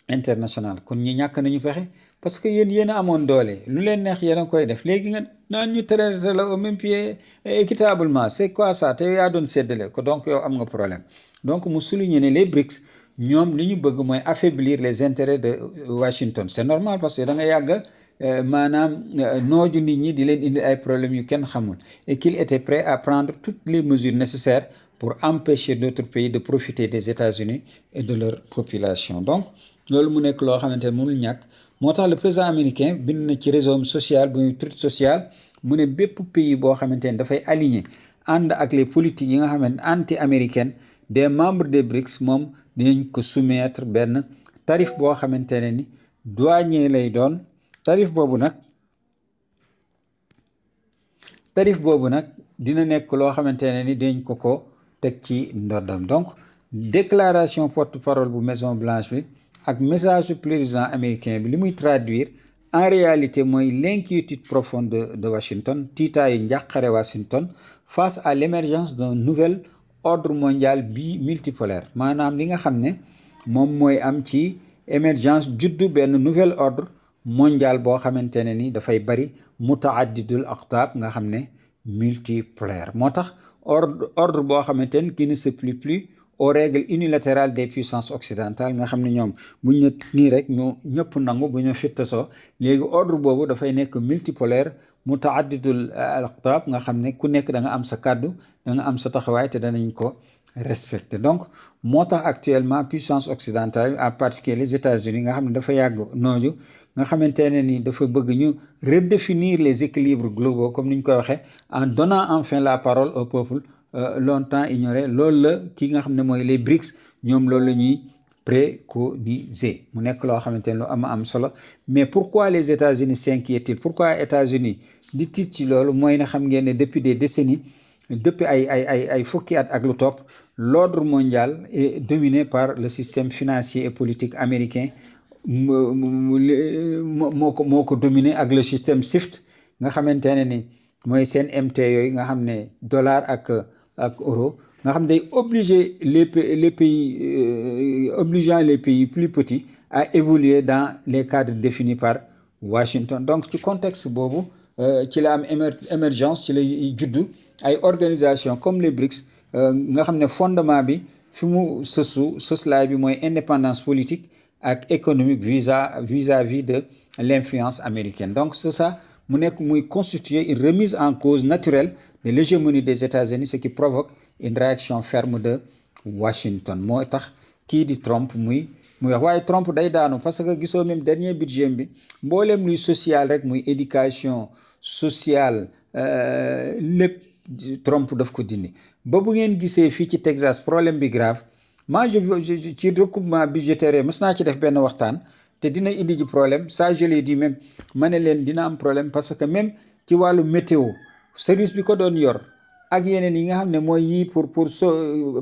internationale. kon ñi ñàkk nañu fexe parce que yéen a amoon doole lu leen neex yéen a koy def léegi nga naan ñu traité la au même pied équitablement c'est quoi ça te yaa doon séddale ko donc yow am nga problème donc mu souligner ne les BRICS ñoom li ñu bëgg mooy affaiblir les intérêts de Washington c'est normal parce que da nga yàgg maanaam nooju nit ñi di leen indi ay problèmes yu kenn xamul et qu'il était prêt à prendre toutes les mesures nécessaires pour empêcher d'autres pays de profiter des États-Unis et de leur population donc loolu mu nekk loo xamante ne mënul ñàkk moo tax le président américain bind na ci réseau social bu Truth Social mu ne bépp pays boo xamante ne dafay aligné ànd ak les politiques yi nga xamante anti-américaines des membres des BRICS moom dinañ ko soumettre benn tarif boo xamante ne ni douanier lay doon tarif boobu nag dina nekk loo xamante ne ni dinañ ko teg ci ndoddam donc déclaration porte-parole bu Maison Blanche bi ak message du président américain bi li muy traduire en réalité mooy l'inquiétude profonde de Washington tiitaayu njàqare Washington face à l'émergence d'un nouvel ordre mondial multipolaire maanaam li nga xam ne moom mooy am ci émergence juddu benn nouvel ordre mondial boo xamante ne ni dafay bari mutaaddidul aqtaab nga xam ne multipolaire moo tax ordre boo xamante ne qui ne se plie plus aux règles unilatérales des puissances occidentales nga xam ne ñoom bu ñu nii rek ñu ñëpp nangu bu ñu fittasoo léegi ordre boobu dafay nekk multipolaire mutaaddidul aqtaab nga xam ne ku nekk da nga am sa kàddu da nga am sa taxawaay te danañ ko respecter donc moo tax actuellement puissance occidentale en particulier les États-Unis nga xam ne dafa yàgg nooju nga xamante ne ni dafa bëgg ñu redéfinir les équilibres globaux comme ni ñu koy waxee en donnant enfin la parole au peuple longtemps ignoré loolu la ki nga xam ne mooy les BRICS ñoom loolu la ñuy préconiser mu nekk loo xamante ne lu am solo mais pourquoi les États-Unis s'inquiètent-ils pourquoi États-Unis di tiit ci loolu mooy ne xam ngeen ne depuis des décennies depuis ay fukki at ak lu topp l'ordre mondial est dominé par le système financier et politique américain moo ko dominé ak le système SWIFT nga xamante ne ni mooy seen MT yooyu nga xam ne dollar ak euro nga xam ne day obliger les pays obligeant les pays plus petits à évoluer dans les cadres définis par Washington donc ci contexte boobu ci la am émergence ci lay juddu ay organisation comme les BRICS nga xam ne fondement bi fi mu sëslaay bi mooy indépendance politique ak économique vis-à-vis de l'influence américaine donc c'est ça mu nekk muy constituer une remise en cause naturelle de l'hégémonie des États-Unis ce qui provoque une réaction ferme de Washington moo tax kii di Trump muy wax waaye Trump day daanu parce que gisoo même dernier budget bi mboolem luy social rek muy éducation sociale lépp Trump daf ko dindi ba bu ngeen gisee fii ci Texas problème bi grave moi je ci recoupement budgétaire mës naa ci def benn waxtaan te dina indi ji problème ça je l'ai dit même ma ne leen dina am problème parce que même ci wàllu météo service bi ko doon yor ak yeneen yi nga xam ne mooy yii pour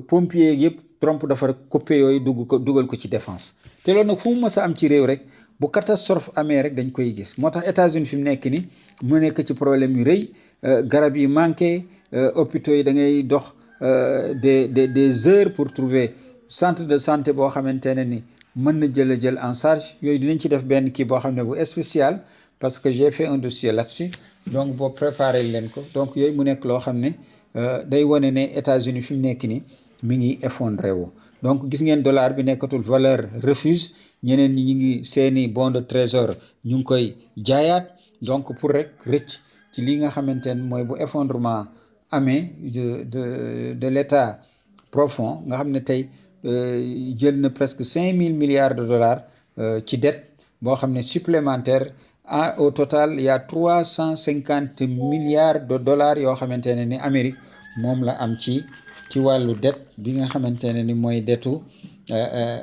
pompier yëpp Trump dafa coupé yooyu dugal ko ci défense te loolu nag fu mu mës a am ci réew rek bu catastrophe amee rek dañ koy gis moo tax États-Unis fi mu nekk ni mu nekk ci problème yu rëy garab yi manqué hôpitaux yi da ngay dox des heures pour trouver centre de santé boo xamante ne ni mën na jël en charge yooyu dinañ ci def benn kii boo xam ne bu spécial parce que j'ai fait un dossier là-dessus donc boo préparé leen ko donc yooyu mu nekk loo xam ne day wane ne États-Unis fi mu nekk ni mi ngi effondré wu donc gis ngeen dollar bi nekkatul valeur refuge ñeneen ñi ñu ngi seeni bon de trésor ñu ngi koy jaayaat donc pour rek rëcc ci li nga xamante ne mooy bu effondrement amee de l'état profond nga xam ne tey jël na presque 5 000 milliards de dollars ci dette boo xam ne supplémentaire au total il y a 350 milliards de dollars yoo xamante ne ni Amérique moom la am ci wàllu dette bi nga xamante ne ni mooy dettu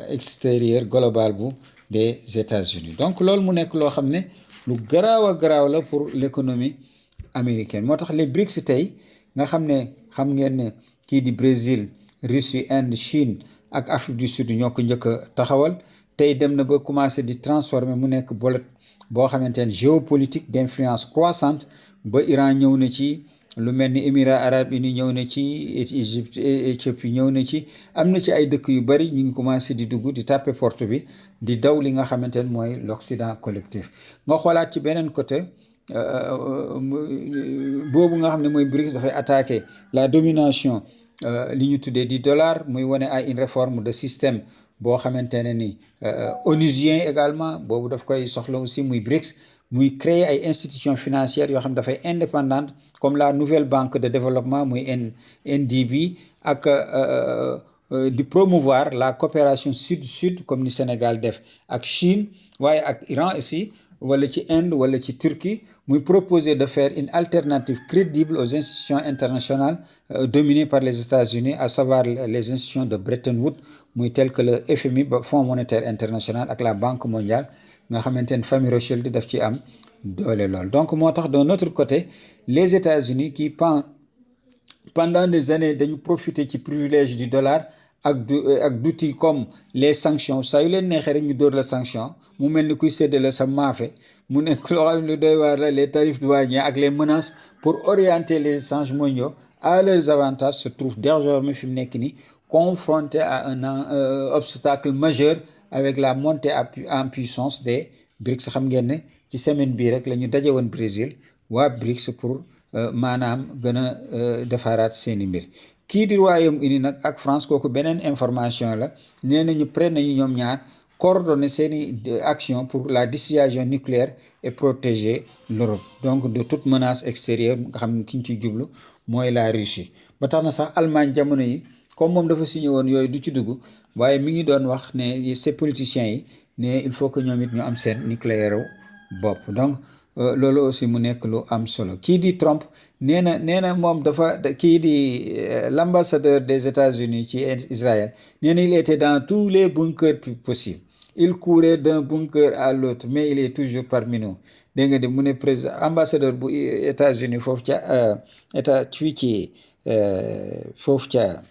extérieur global bu des États-Unis donc loolu mu nekk loo xam ne lu garaaw a garaaw la pour l'économie américaine moo tax les BRICS tey nga xam ngeen ne kii di Brésil Russie Inde Chine ak Afrique du Sud ñoo ko njëkk a taxawal tey dem na ba commencer di transformer mu nekk bolet boo xamante ne géopolitique d'influence croissante ba Iran ñëw na ci lu mel ni Émirats arabes unis ñëw na ci Égypte Éthiopie ñëw na ci am na ci ay dëkk yu bari ñu ngi commencé di dugg di tàppe porte bi di daw li nga xamante ne mooy l'Occident collectif nga xoolaat ci beneen côté boobu nga xam ne mooy BRICS dafay attaquer la domination li ñu tuddee di dollar muy wane ay une réforme de système boo xamante ne ni onusien également boobu daf koy soxla aussi muy BRICS muy créer ay institutions financières yoo xam ne dafay indépendante comme la nouvelle banque de développement muy NDB ak di promouvoir la coopération sud-sud comme ni Sénégal def ak Chine waaye ak Iran aussi wala ci Inde wala ci Turquie muy proposer de faire une alternative crédible aux institutions internationales dominées par les États-Unis à savoir les institutions de Bretton Woods muy tel que le FMI Fonds monétaire international ak la Banque mondiale nga xamante ne famille Rothschild daf ci am doole lool. Donc moo tax d'un autre côté les États-Unis qui pendant des années dañu profiter ci privilège du dollar ak d'outils comme les sanctions saa yu leen neexee rek ñu dóor la sanction mu mel ni kuy séddale sa maafe mu nekk loo xam ne lu doy waar la les tarifs douaniers ak les menaces pour orienter les échanges mondiaux à leurs avantages se trouvent désormais fi mu nekk nii confrontés à un obstacle majeur avec la montée en puissance des BRICS. Xam ngeen ne ci semaine bii rek la ñu daje woon Brésil waa BRICS pour maanaam gën a defaraat seeni mbir kii di Royaume-Uni nag ak France kooku beneen information la nee nañu prêt nañu ñoom ñaar coordonner seeni action pour la dissuasion nucléaire et protéger l'Europe donc de toute menace extérieure nga xam ne ki ñu ciy jublu mooy la Russie ba tax na sax Allemagne jamono yi comme moom dafa signé woon yooyu du ci dugg waaye mi ngi doon wax ne ces politiciens yi ne il faut que ñoom it ñu am seen nucléaire bopp donc loolu aussi mu nekk lu am solo kii di Trump nee na moom dafa kii di l'ambassadeur des États-Unis ci Israël nee na il était dans tous les bunkers possibles il courait d'un bunker à l'autre mais il est toujours parmi nous dégg nga de mu ne président ambassadeur bu États-Unis foofu ca état ci foofu ca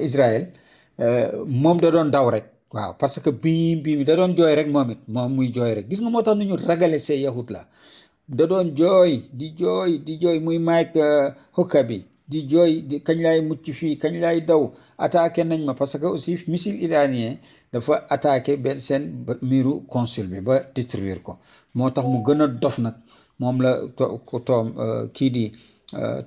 Israël moom da doon daw rek waaw parce que bii da doon jooy rek moom it moom muy jooy rek gis nga moo tax nu ñu ragale see yahut la da doon jooy di jooy muy Mike Huckabee di jooy di kañ laay mucc fii kañ laay daw attaqué nañ ma parce que aussi missile iranien dafa attaqué benn seen miiru consul bi ba détruire ko moo tax mu gën a dof nag moom la kii di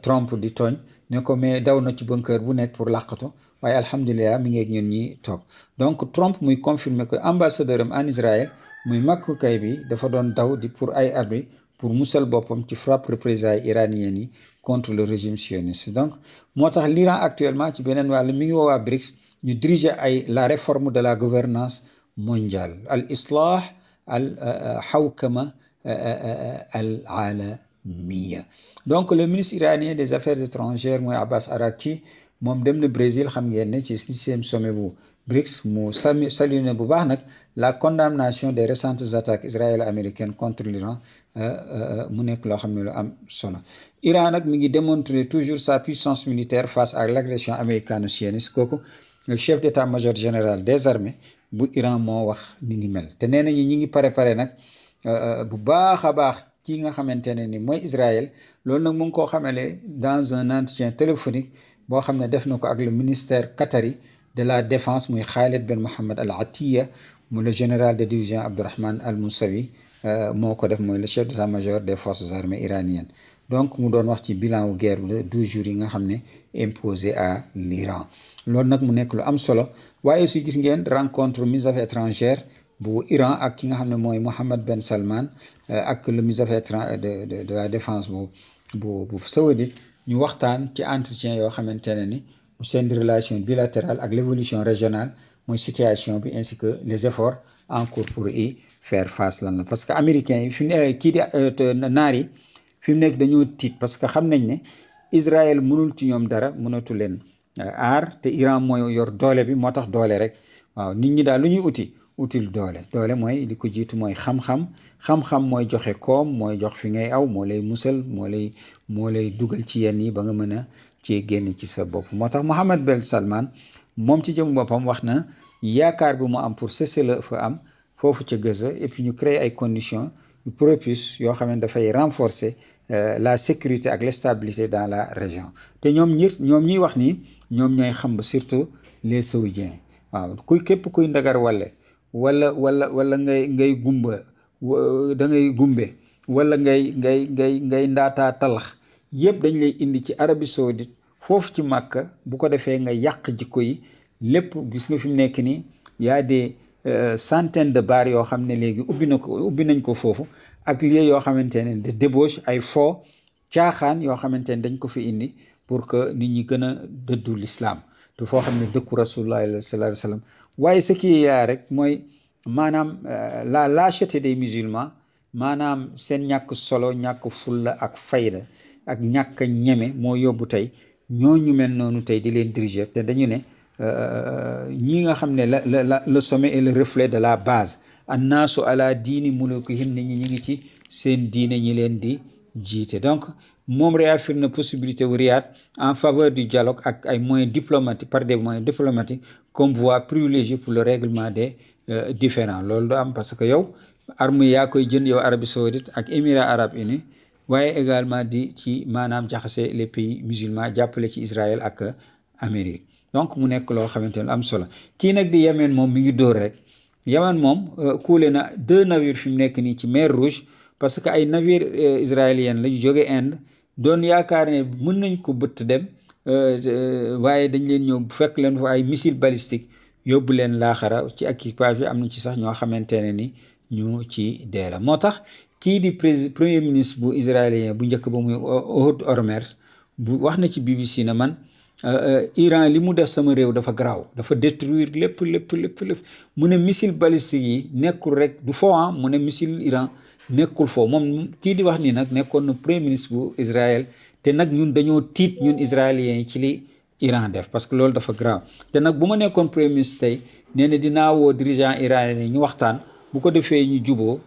Trump di tooñ ne ko mais daw na ci bunker bu nekk pour làqatu waaye alhamdulilah mi ngi ak ñun ñi toog donc Trump muy confirmer que ambassadeur am en Israël muy Mike Huckabee bi dafa doon daw di pour ay abri pour musal boppam ci frappe représailles iraniennes yi contre le régime sioniste donc moo tax l'Iran actuellement ci beneen wàll mi ngi woowaa BRICS ñu diriger la réforme de la gouvernance mondiale al islah al hawkama al alamiya donc le ministre iranien des affaires étrangères mooy Abbas Araghchi moom dem na Brésil xam ngeen ne ci 6e sommet bu BRICS mu salué na bu baax nag la condamnation des récentes attaques israélo-américaines contre l'Iran mu nekk loo xam ne lu am solo Iran nag mi ngi démontrer toujours sa puissance militaire face à l'agression américano-sioniste kooku le chef d'état-major général des armées bu Iran moo wax ni mel te nee nañu ñi ngi pare nag bu baax a baax ki nga xamante ne ni mooy Israël loolu nag mu ngi koo xamale dans un entretien téléphonique boo xam ne def na ko ak le ministère qatari de la défense muy Khaled Ben Mohammed Al Atiya mu le général de division Abdourahman Al Moussawi moo ko def mooy le chef d'état-major des forces armées iraniennes donc mu doon wax ci bilan wu guerre de 12 jours yi nga xam ne imposé à l'Iran loolu nag mu nekk lu am solo waaye aussi gis ngeen rencontre ministre des affaires étrangères bu Iran ak ki nga xam ne mooy Mohammed Ben Salman ak le ministre des affaires de la défense bu saoudite ñu waxtaan ci entretien yoo xamante ne ni seen relation bilatérale ak l'évolution régionale mooy situation bi ainsi que les efforts en cours pour y faire face lan la parce que américains yi fi mu kii di naar yi fi mu nekk dañoo tiit parce que xam nañ ne Israël mënul ci ñoom dara mënatu leen aar te Iran mooy yor doole bi moo tax doole rek waaw nit ñi daal lu ñuy util doole mooy li ko jiitu mooy xam-xam mooy joxe koom mooy jox fi ngay aw moo lay musal moo lay dugal ci yenn yi ba nga mën a ci génn ci sa bopp moo tax Mohammed Ben Salman moom ci jëm boppam wax na yaakaar bi mu am pour cessez-le-feu am foofu ca Gaza et puis ñu créer ay conditions yu propices yoo xam ne dafay renforcer la sécurité ak l'stabilité dans la région te ñoom ñuy wax ni ñoom ñooy xam surtout les saoudiens waaw képp kuy ndagar wala ngay gumba da ngay gumbe wala ngay ndaataa talax yëpp dañ lay indi ci Arabie Saoudite foofu ci Makka bu ko defee nga yàq jikko yi lépp gis nga fi mu nekk nii y a des centaines de bars yoo xam ne léegi ubbi nañ ko foofu ak lieu yoo xamante ne de débauche ay fo caaxaan yoo xamante ne dañ ko fi indi pour que nit ñi gën a dëddu l'islam te foo xam ne dëkku rasulullah sallallahu alayhi wa sallam waaye ce qui yaa rek mooy maanaam la lâcheté des musulmans maanaam seen ñàkk solo ñàkk fulla ak fayda ak ñàkk ñeme moo yóbbu tey ñooñu mel noonu tey di leen diriger te dañu ne ñi nga xam ne le sommet est le reflet de la base annaasu ala diini mulukihim nit ñi ngi ci seen diine ñi leen di jiite donc moom réaffirme na possibilité wu Riyad en faveur du dialogue ak ay moyens diplomatiques par des moyens diplomatiques comme voie privilégiée pour le règlement des différends loolu du am parce que yow armes yaa koy jënd yow Arabie Saoudite ak Émirats arabes unis waaye également di ci maanaam jaxase les pays musulmans jàppale ci Israël ak Amérique donc mu nekk loo xamante ne am solo kii nag di Yémen moom mi ngi dóor rek Yémen moom coulé na 2 navires fi mu nekk nii ci mer Rouge parce que ay navires israéliens la jóge Inde doon yaakaar ne mën nañ ko bëtt dem waaye dañ leen ñëw fekk leen fa ay missiles balistiques yóbbu leen laaxara ci équipage bi am na ci sax ñoo xamante ne ni ñu ci dee la moo tax kii di premier ministre bu israélien bu njëkk ba muy Ehud Olmert bu wax na ci BBC na man Iran li mu def sama réew dafa garaaw dafa détruire lépp mu ne missile balistique yi nekkul rek du foo mu ne missile Iran nekkul foo moom kii di wax nii nag nekkoon na premier ministre bu Israël te nag ñun dañoo tiit ñun israéliens yi ci li Iran def parce que loolu dafa garaaw te nag bu ma nekkoon premier ministre tey nee na dinaa woo dirigeant iranien yi ñu waxtaan bu ko defee ñu juboo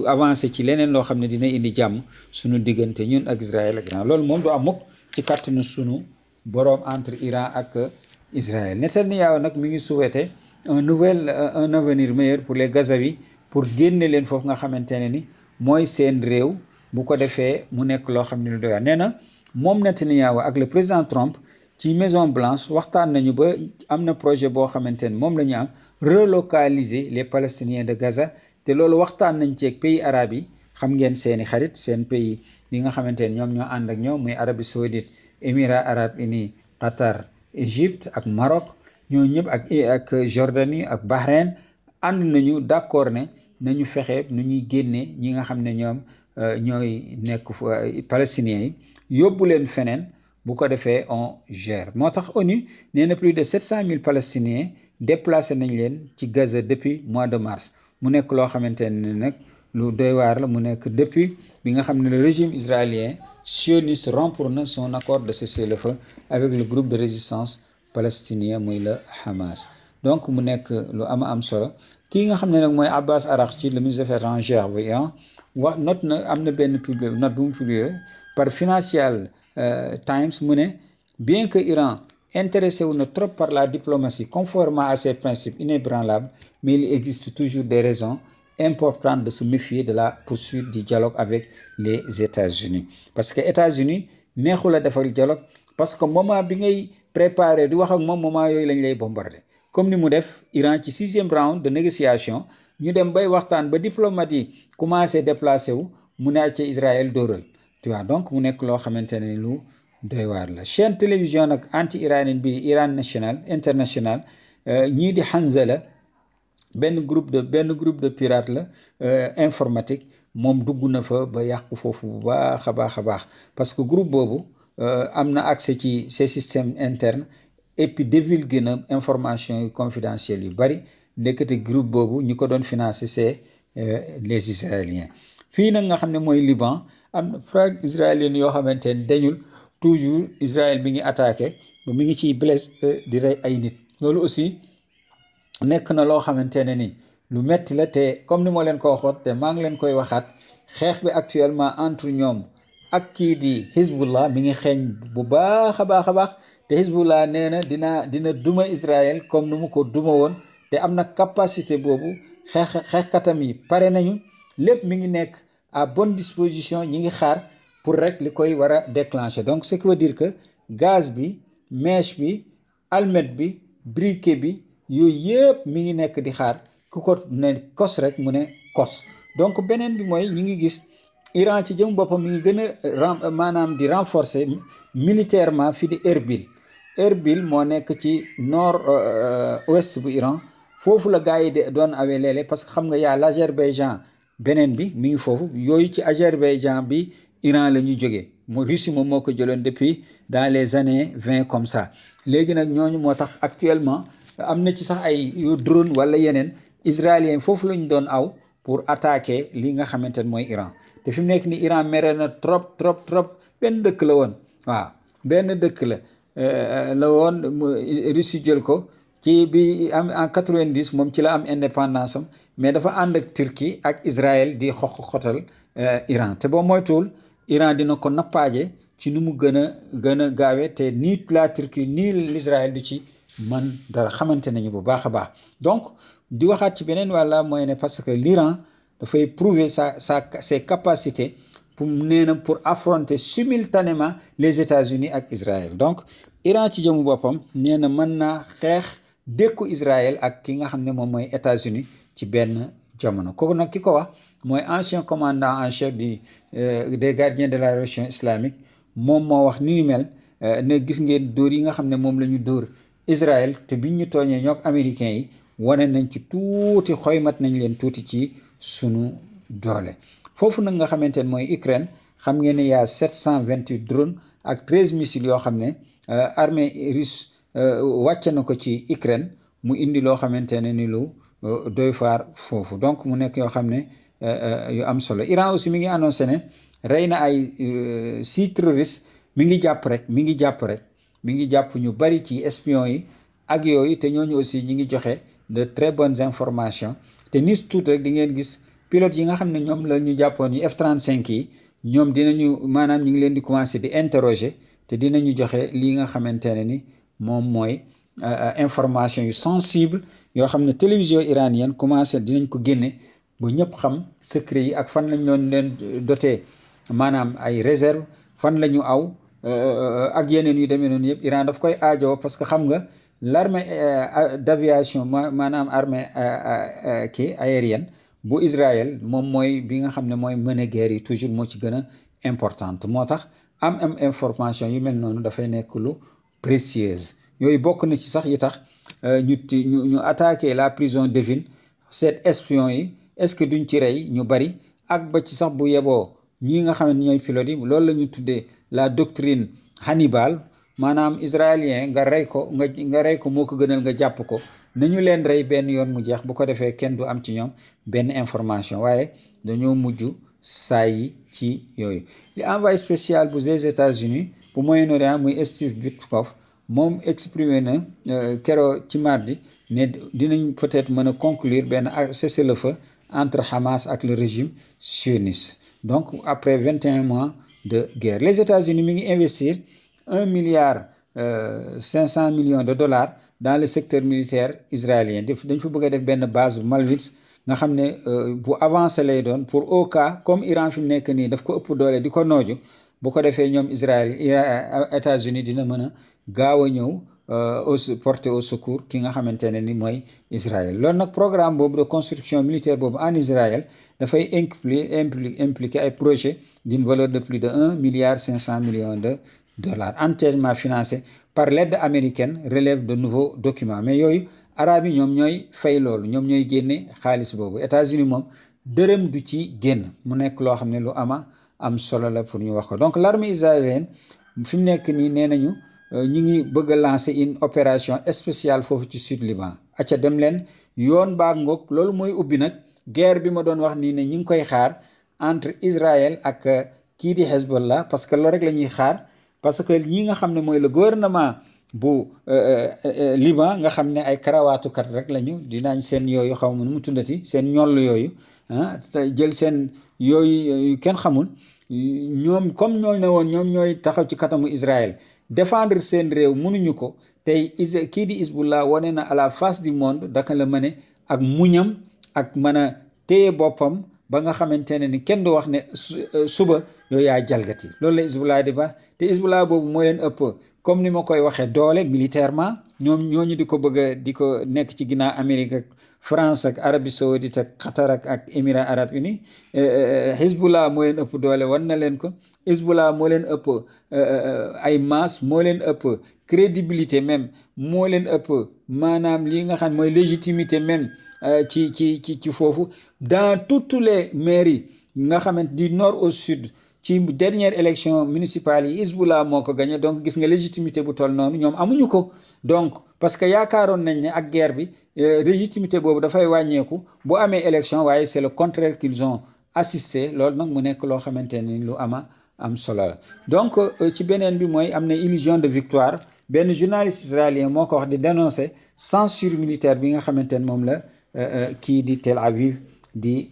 avancé ci leneen loo xam ne dina indi jàmm suñu diggante ñun ak Israël ak Iran loolu moom du am mukk ci kàttanu sunu boroom entre Iran ak Israël Netanyahu nag mi ngi souhaité un avenir meilleur pour les Gazaouis pour génne leen foofu nga xamante ne ni mooy seen réew bu ko defee mu nekk loo xam ne lu doy waar nee na moom Netanyahu ak le président Trump ci Maison Blanche waxtaan nañu ba am na projet boo xamante ne moom la ñu am relocaliser les Palestiniens de Gaza te loolu waxtaan nañ ci ak pays arabes yi xam ngeen seeni xarit seen pays yi nga xamante ne ñoom ñoo ànd ak ñoom muy Arabie Saoudite Émirats arabes unis Qatar Égypte ak Maroc ñoo ñëpp ak Jordanie ak Bahreïn ànd nañu d'accord ne nañu fexe nu ñuy génne ñi nga xam ne ñoom ñooy nekk palestiniens yi yóbbu leen feneen bu ko defee on gère moo tax ONU nee na plus de 700 000 palestiniens déplacé nañ leen ci Gaza depuis mois de mars mu nekk loo xamante ne nag lu doy waar la mu nekk depuis bi nga xam ne le régime israélien sioniste rompre na son accord de cessez-le-feu avec le groupe de résistance palestinien muy le Hamas donc mu nekk lu am solo kii nga xam ne nag mooy Abbas Araghchi le ministre des Affaires étrangères bu Iran wax note na am na benn note bu mu publié par Financial Times mu ne bien que Iran intéressé wu na trop par la diplomatie conformément à ses principes inébranlables mais il existe toujours des raisons importantes de se méfier de la poursuite du dialogue avec les États-Unis parce que États-Unis neexul a defal dialogue parce que moment bi ngay préparer di wax ak moom moment yooyu lañ lay bombarder comme ni mu def Iran ci 6e round de négociation ñu dem bay waxtaan ba diplomate yi commencé déplacé wu mu ne ci Israël dóoral tu vois donc mu nekk loo xamante ne lu doy waar la chaîne télévision nag anti-iranienne bi Iran International ñii di Hanzala benn groupe de pirate la informatique moom dugg na fa ba yàqu foofu bu baax a baax parce que groupe boobu am na accès ci ces systèmes internes et puis divulgué na information yu confidentielles yu bari ndekete groupe boobu ñi ko doon financer c'est les Israéliens fii nag nga xam ne mooy Liban am na frag israélien yoo xamante ne dañul toujours Israël mi ngi attaqué ba mi ngi ciy blessé di rey ay nit loolu aussi nekk na loo xamante ne ni lu metti la te comme ni ma leen ko waxoon te maa ngi leen koy waxaat xeex bi actuellement entre ñoom ak kii di Hezbollah mi ngi xeeñ bu baax a baax te Hezbollah nee na dina duma Israël comme nu mu ko duma woon te am na capacité boobu xeexkatam yi pare nañu lépp mi ngi nekk à bonne disposition ñi ngi xaar pour rek li koy war a déclencher. Donc ce qui veut dire que gaz bi, mèche bi, almet bi, briquet bi yooyu yëpp mi ngi nekk di xaar ku ko ne kos rek mu ne kos. Donc beneen bi mooy ñu ngi gis Iran ci jëm boppam mi ngi gën a maanaam di renforcer militairement fi di Erbil. Erbil moo nekk ci nord ouest bu Iran foofu la gars yi de doon awee léeg-léeg parce que xam nga yaa l'Azerbaïdjan beneen bi mi ngi foofu yooyu ci Azerbaïdjan bi Iran la ñuy jógee mu Russie moom moo ko jëloon depuis dans les années 20 comme ça. léegi nag ñooñu moo tax actuellement am na ci sax ay yu drone wala yeneen israélien foofu la ñu doon aw pour attaquer li nga xamante ne mooy Iran. te fi mu nekk ni Iran mere na trop benn dëkk la woon waaw benn dëkk la woon Russie jël ko ci bi am en 90 moom ci la am indépendance am mais dafa ànd ak Turquie ak Israël di xotal Iran te boo moytuwul Iran dina ko nappaaje ci nu mu gën a gaawe te nii la Turquie nii l'Israël di ci man dara xamante nañu bu baax a baax. Donc di waxaat ci beneen wàlla mooy ne parce que l'Iran dafay prouver ses capacités pour affronter simultanément les États-Unis ak Israël. Donc Iran ci jëmu boppam nee na mën naa xeex dékku Israël ak ki nga xam ne moom mooy États-Unis ci benn jamono. kooku nag ki ko wax mooy ancien commandant en chef des gardiens de la révolution islamique moom moo wax ni mel ne gis ngeen dóor yi nga xam ne moom la ñu dóor Israël te biñ ñu tooñee ñook américains yi wane nañ ci tuuti xoymat nañ leen tuuti ci sunu doole. foofu nag nga xamante ne mooy Ukraine xam ngeen ne yaa 728 drones ak 13 missiles yoo xam ne armée russe wàcce na ko ci Ukraine mu indi loo xamante ne ni lu doy faar foofu. Donc mu nekk yoo xam ne yu am solo. Iran aussi mi ngi annoncé ne rey na ay 6 terroristes mi ngi jàpp ñu bari ci espion yi ak yooyu te ñooñu aussi ñi ngi joxe de très bonnes informations te nis tuuti rek di ngeen gis pilotes yi nga xam ne ñoom la ñu jàppoon yi F-35 yi ñoom dinañu maanaam ñi ngi leen di commencer di interroger te dinañu joxe lii nga xamante ne ni moom mooy information yu sensible yoo xam ne télévision iranienne commencé dinañ ko génne ba ñëpp xam secret yi ak fan lañ doon leen doté maanaam ay réserve fan la ñu aw ak yeneen yu demee noonu yëpp Iran daf koy aajoo parce que xam nga l'armée d'aviation maanaam armée aérienne bu Israël moom mooy bi nga xam ne mooy mener guerre yi toujours moo ci gën a importante moo tax am information yu mel noonu dafay nekk lu précieuse. yooyu bokk na ci sax yi tax ñu attaqué la prison d'Evin seet espion yi est-ce que duñ ci rey ñu bari ak ba ci sax bu yeboo ñii nga xam ne ñooy pilote yi loolu la ñu tuddee la doctrine Hannibal maanaam israélien nga rey ko moo ko gënal nga jàpp ko nañu leen rey benn yoon mu jeex bu ko defee kenn du am ci ñoom benn information waaye dañoo mujj saay ci yooyu. li envoyé spécial bu des États-Unis bu Moyen-Orient muy Steve Witkoff moom exprimé na keroog ci mardi ne dinañ peut-être mën a conclure benn cessez-le-feu entre Hamas ak le régime sioniste. Donc après 21 mois de guerre les États-Unis mi ngi investir 1,5 milliard de dollars dans le secteur militaire israélien dañ fa bëgg a def benn base bu Malwitz nga xam ne bu avancé lay doon pour au cas comme Iran fi mu nekk nii daf ko ëpp doole di ko nooju bu ko defee ñoom États-Unis dina mën a gaaw a ñëw porter au secours ki nga xamante ne ni mooy Israël. loolu nag programme boobu de construction militaire boobu en Israël dafay impliquer ay projets d'une valeur de plus de 1,5 milliard de dollars entièrement financés par l'aide américaine relève de nouveaux documents mais yooyu arab yi ñoom ñooy fay loolu ñoom ñooy génne xaalis boobu États-Unis moom dërëm du ci génn mu nekk loo xam ne lu am solo la pour ñu wax ko. Donc l'armée israélienne fi mu nekk nii nee nañu ñi ngi bëgg a lancer une opération spéciale foofu ci sud Liban acca dem leen yoon baag ngoog loolu mooy ubbi nag guerre bi ma doon wax nii ne ñi ngi koy xaar entre Israël ak kii di Hezbollah parce que loolu rek la ñuy xaar parce que ñi nga xam ne mooy le gouvernement bu Liban nga xam ne ay karawaatukat rek lañu dinañ seen yooyu xaw ma nu mu tuddati seen ñoll yooyu jël seen yooyu kenn xamul ñoom comme ñoo ne woon ñoom ñooy taxaw ci kanamu Israël défendre seen réew mënuñu ko tey kii di Hezbollah wane na à la face du monde daka la mëne ak muñam ak mën a téye boppam ba nga xamante ne ni kenn du wax ne suba yow yaa jalgati loolu la Hezbollah di ba te Hezbollah boobu moo leen ëpp comme ni ma koy waxee doole militairement ñooñu di ko bëgg a di ko nekk ci ginnaaw Amérique ak France ak Arabie Saoudite ak Qatar ak Émirats Arabes Unis Hezbollah moo leen ëpp doole wan na leen ko Hezbollah moo leen ëpp ay masse moo leen ëpp crédibilité même moo leen ëpp maanaam lii nga xam mooy légitimité même ci foofu dans toutes les mairies nga xamante du nord au sud ci dernière élection municipale yi Hezbollah moo ko gagné donc gis nga légitimité bu toll noonu ñoom amuñu ko donc parce que yaakaaroon nañ ne ak guerre bi légitimité boobu dafay wàññeeku bu amee élection waaye c'est le contraire qu'ils ont assisté loolu nag mu nekk loo xamante ni lu am solo la donc ci beneen bi mooy am na illusion de victoire benn journaliste israélien moo ko wax di dénoncer censure militaire bi nga xamante ne moom la kii di Tel Aviv di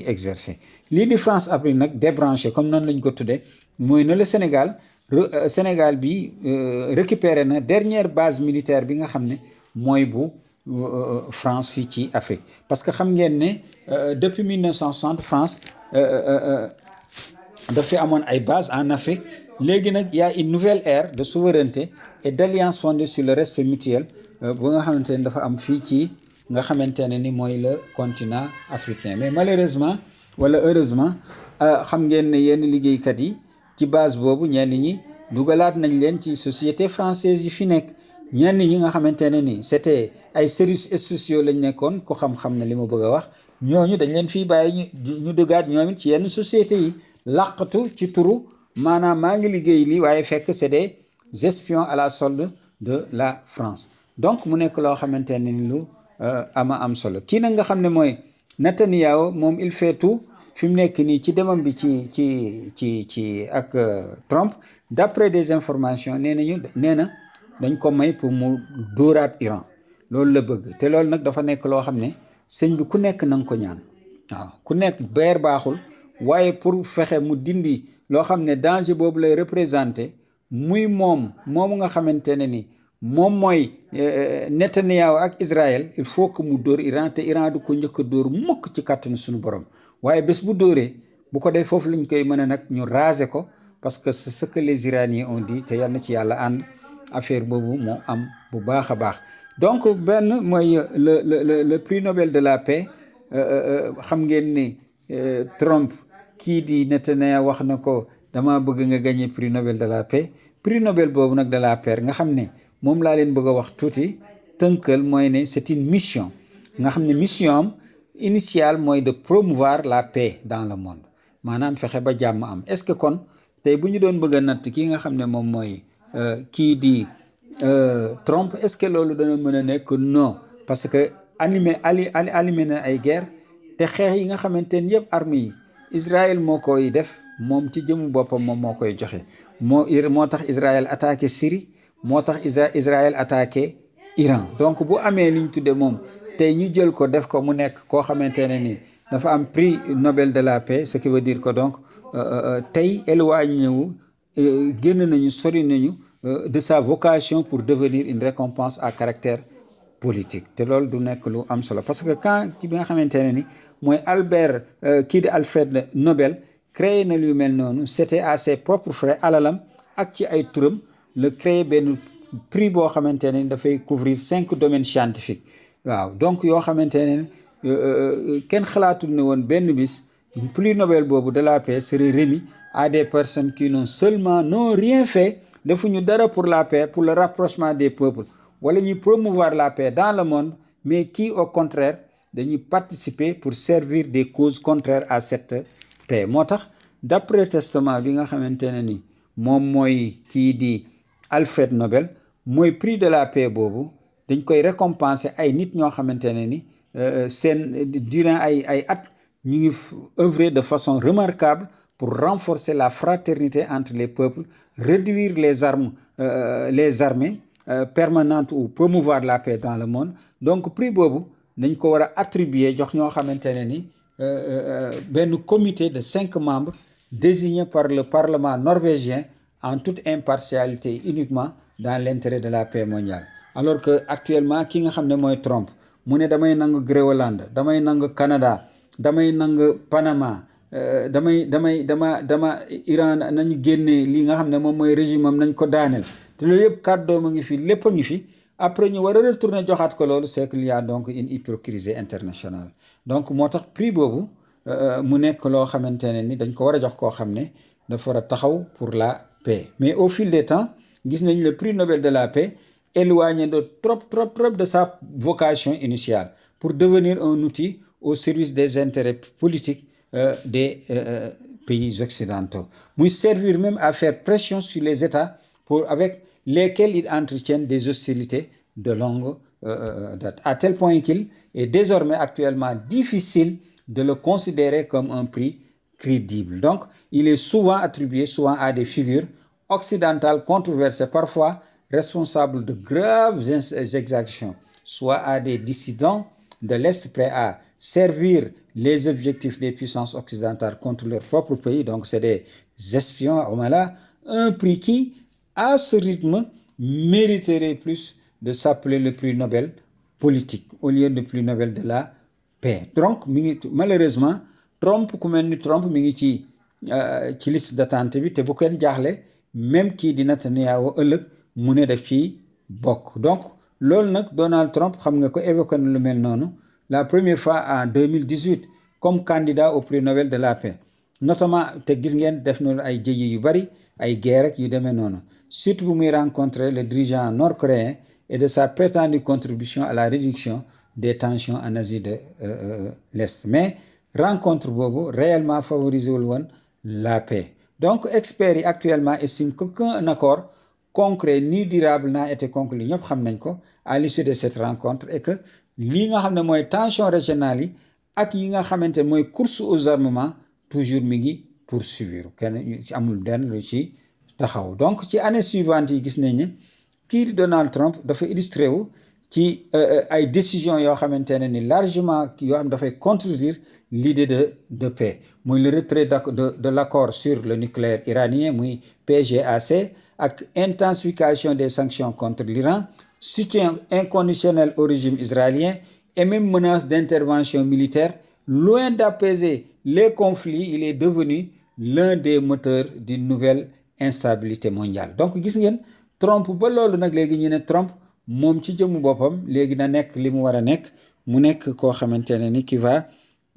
exercer lii di France Afrique nag débranché comme noonu lañ ko tuddee mooy na le Sénégal bi récupéré na dernière base militaire bi nga xam ne mooy bu France fii ci Afrique parce que xam ngeen ne depuis 1960 France daf fi amoon ay base en Afrique léegi nag y a une nouvelle ère de souveraineté et d'alliance fondée sur le respect mutuel bu nga xamante ne dafa am fii ci nga xamante ne ni mooy le continent africain mais malheureusement wala heureusement xam ngeen ne yenn liggéeykat yi ci base boobu ñenn ñi dugalaat nañ leen ci société française yi fi nekk ñenn ñi nga xamante ne ni c'était ay services spéciaux lañ nekkoon ko xam-xam ne li ma bëgg a wax ñooñu dañ leen fii bàyyi ñu duggaat ñoom it ci yenn société yi làqatu ci turu maanaam maa ngi liggéey lii waaye fekk c'est des espions à la solde de la France donc mu nekk loo xamante ne ni lu am solo kii nag nga xam ne mooy Netanyahu moom il fait tout fi mu nekk nii ci demam bi ci ak Trump d'après des informations nee na dañ ko may pour mu dóoraat Iran loolu la bëgg te loolu nag dafa nekk loo xam ne sëñ bi ku nekk na nga ko ñaan waaw ku nekk beer baaxul waaye pour fexe mu dindi loo xam ne danger boobu lay représenté muy moomu nga xamante ne ni moom mooy Netanyahu ak Israël il faut que mu dóor Iran te Iran du ko njëkk a dóor mukk ci kàttanu suñu borom waaye bés bu dóoree bu ko def foofu lañ koy mën a nag ñu raser ko parce que c'est ce que les Iraniens ont dit te yal na ci yàlla ànd affaire boobu moo am bu baax a baax donc benn mooy le prix Nobel de la paix xam ngeen ni Trump kii di Netanyahu wax na ko dama bëgg nga gagner prix Nobel de la paix prix Nobel boobu nag de la paix nga xam ne moom laa leen bëgg a wax tuuti tënkal mooy ne c'est une mission nga xam ne mission am initiale mooy de promouvoir la paix dans le monde maanaam fexe ba jàmm am est-ce que kon tey bu ñu doon bëgg a natt kii nga xam ne moom mooy kii di Trump est-ce que loolu dana mën a nekk non parce que animé na ay guerre te xeex yi nga xamante ne yëpp armes yi Israël moo koy def moom ci jëmu boppam moom moo koy joxe moo tax Israël attaqué Syrie moo tax Israël attaqué Iran donc bu amee li ñu tudde moom tey ñu jël ko def ko mu nekk koo xamante ne ni dafa am prix Nobel de la paix ce qui veut dire que donc tey éloigné wu génn nañu sori nañu de sa vocation pour devenir une récompense à caractère politique te loolu du nekk lu am solo parce que quand ki bi nga xamante ne ni mooy kii di Alfred Nobel créé na lu mel noonu c'était à ses propres frais alalam ak ci ay turam le créé benn prix boo xamante ne dafay couvrir 5 domaines scientifiques waaw donc yoo xamante ne kenn xalaatul ne woon benn bis prix Nobel boobu de la paix serait remis à des personnes qui n'ont rien fait defuñu dara pour la paix pour le rapprochement des peuples wala ñuy promouvoir la paix dans le monde mais qui au contraire dañuy participer pour servir des causes contraires à cette paix moo tax d'après testament bi nga xamante ne ni moom mooy kii di Alfred Nobel mooy prix de la paix boobu dañ koy récompenser ay nit ñoo xamante ne ni durant ay at ñu ngi œuvrer de façon remarquable pour renforcer la fraternité entre les peuples réduire les armées permanentes ou promouvoir la paix dans le monde donc prix boobu dañ ko war a attribuer jox ñoo xamante ne ni benn comité de 5 membres désigné par le Parlement norvégien en toute impartialité uniquement dans l'intérêt de la paix mondiale alors que actuellement ki nga xam ne mooy Trump mu ne damay nangu Groenland damay nangu Canada damay nang Panama dama Iran nañu génne li nga xam ne moom mooy régime am nañ ko daaneel te loolu yëpp kàddoom a ngi fi lépp a ngi fi après ñu war a retourner joxaat ko loolu c'est qu'il y a donc une hypocrisie internationale donc moo tax prix boobu mu nekk loo xamante ne ni dañ ko war a jox koo xam ne dafa war a taxaw pour la paix mais au fil des temps gis nañ le prix Nobel de la paix éloigné de trop de sa vocation initiale pour devenir un outil au service des intérêts politiques des pays occidentaux muy servir même à faire pression sur les États avec lesquels ils entretiennent des hostilités de longue date à tel point qu'il est désormais actuellement difficile de le considérer comme un prix crédible. Donc il est souvent attribué à des figures occidentales controversées, parfois responsables de graves exactions, soit à des dissidents de l'Est prêts à servir les objectifs des puissances occidentales contre leur propre pays. Donc c'est des espions. Voilà un prix qui, à ce rythme, mériterait plus de s'appeler le prix Nobel politique au lieu de prix Nobel de la paix. Donc malheureusement Trump ku mel ni Trump mi ngi ci liste d'attente bi te bu kenn jaaxle même kii di Netanyahu ëllëg mu ne daf ci bokk. Donc loolu nag Donald Trump xam nga ko évoqué na lu mel noonu la première fois en 2018 comme candidat au prix Nobel de la paix, notamment te gis ngeen def na ay jëye yu bari ay guerre ak yu demee noonu, surtout bu muy rencontrer le dirigeant nord-coréen et de sa prétendue contribution à la réduction des tensions en Asie de l'Est. Mais rencontre boobu réellement favorisé wul woon la paix. Donc experts yi actuellement estiment qu'aucun accord concret ni durable n'a été conclu, ñëpp xam nañ ko, à l'issue de cette rencontre, et que lii nga xam ne mooy tension régionale yi ak yi nga xamante mooy course aux armements toujours mi ngi poursuivre, kenn amul benn lu ci taxaw. Donc ci année suivante yi gis nañ ne kii di Donald Trump dafa illustré wu ci ay décisions yoo xamante ne ni largement yoo xam dafay contredire l'idée de paix, muy le retrait de l'accord sur le nucléaire iranien muy PGAC, ak intensification des sanctions contre l'Iran, soutien inconditionnel au régime israélien et même menace d'intervention militaire. Loin d'apaiser les conflits, il est devenu l'un des moteurs d'une nouvelle instabilité mondiale. Donc gis ngeen Trump ba loolu nag léegi ñu ne Trump moom ci jëmmu boppam léegi na nekk li mu war a nekk, mu nekk koo xamante ne ni qui va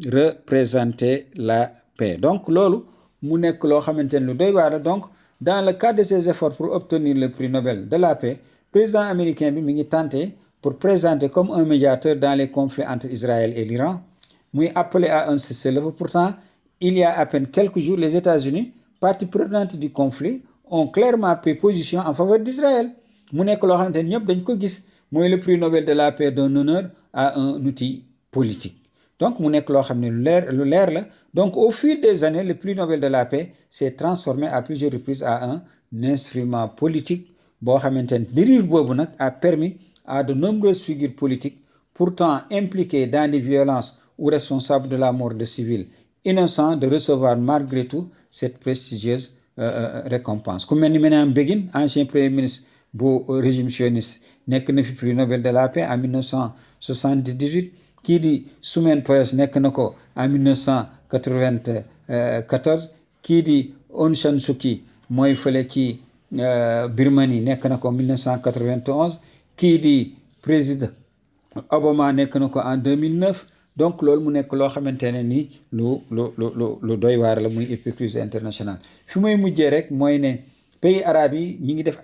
représenter la paix. Donc loolu mu nekk loo xamante ne lu doy waar la. Donc dans le cadre de ses efforts pour obtenir le prix Nobel de la paix, président américain bi mi ngi tenté pour présenter comme un médiateur dans les conflits entre Israël et l'Iran, muy appelé à un cessez-le-feu. Pourtant il y a à peine quelques jours, les États-Unis, partie prenante du conflit, ont clairement pris position en faveur d'Israël. mu nekk loo xamante ne ñëpp dañ ko gis, mooy le prix Nobel de la paix d'un honneur à un outil politique. Donc mu nekk loo xam ne lu leer la. Donc au fil des années, le prix Nobel de la paix s'est transformé à plusieurs reprises à un instrument politique boo xamante ne dérive boobu nag a permis à de nombreuses figures politiques pourtant impliquées dans des violences ou responsables de la mort de civils innocents de recevoir malgré tout cette prestigieuse récompense. Ku mel ni Menachem Begin, ancien premier ministre bu régime sioniste, nekk na fi prix Nobel de la paix en 1978. kii di Soumen Poes nekk na ko en 1994. kii di Aung San Suu Kyi mooy fële ci Birmanie nekk na ko en 1991. kii di président Obama nekk na ko en 2009. donc loolu mu nekk loo xamante ne ni lu doy waar la, muy hypocrisie internationale. fi muy mujjee rek mooy ne pays arabes yi ñi ngi def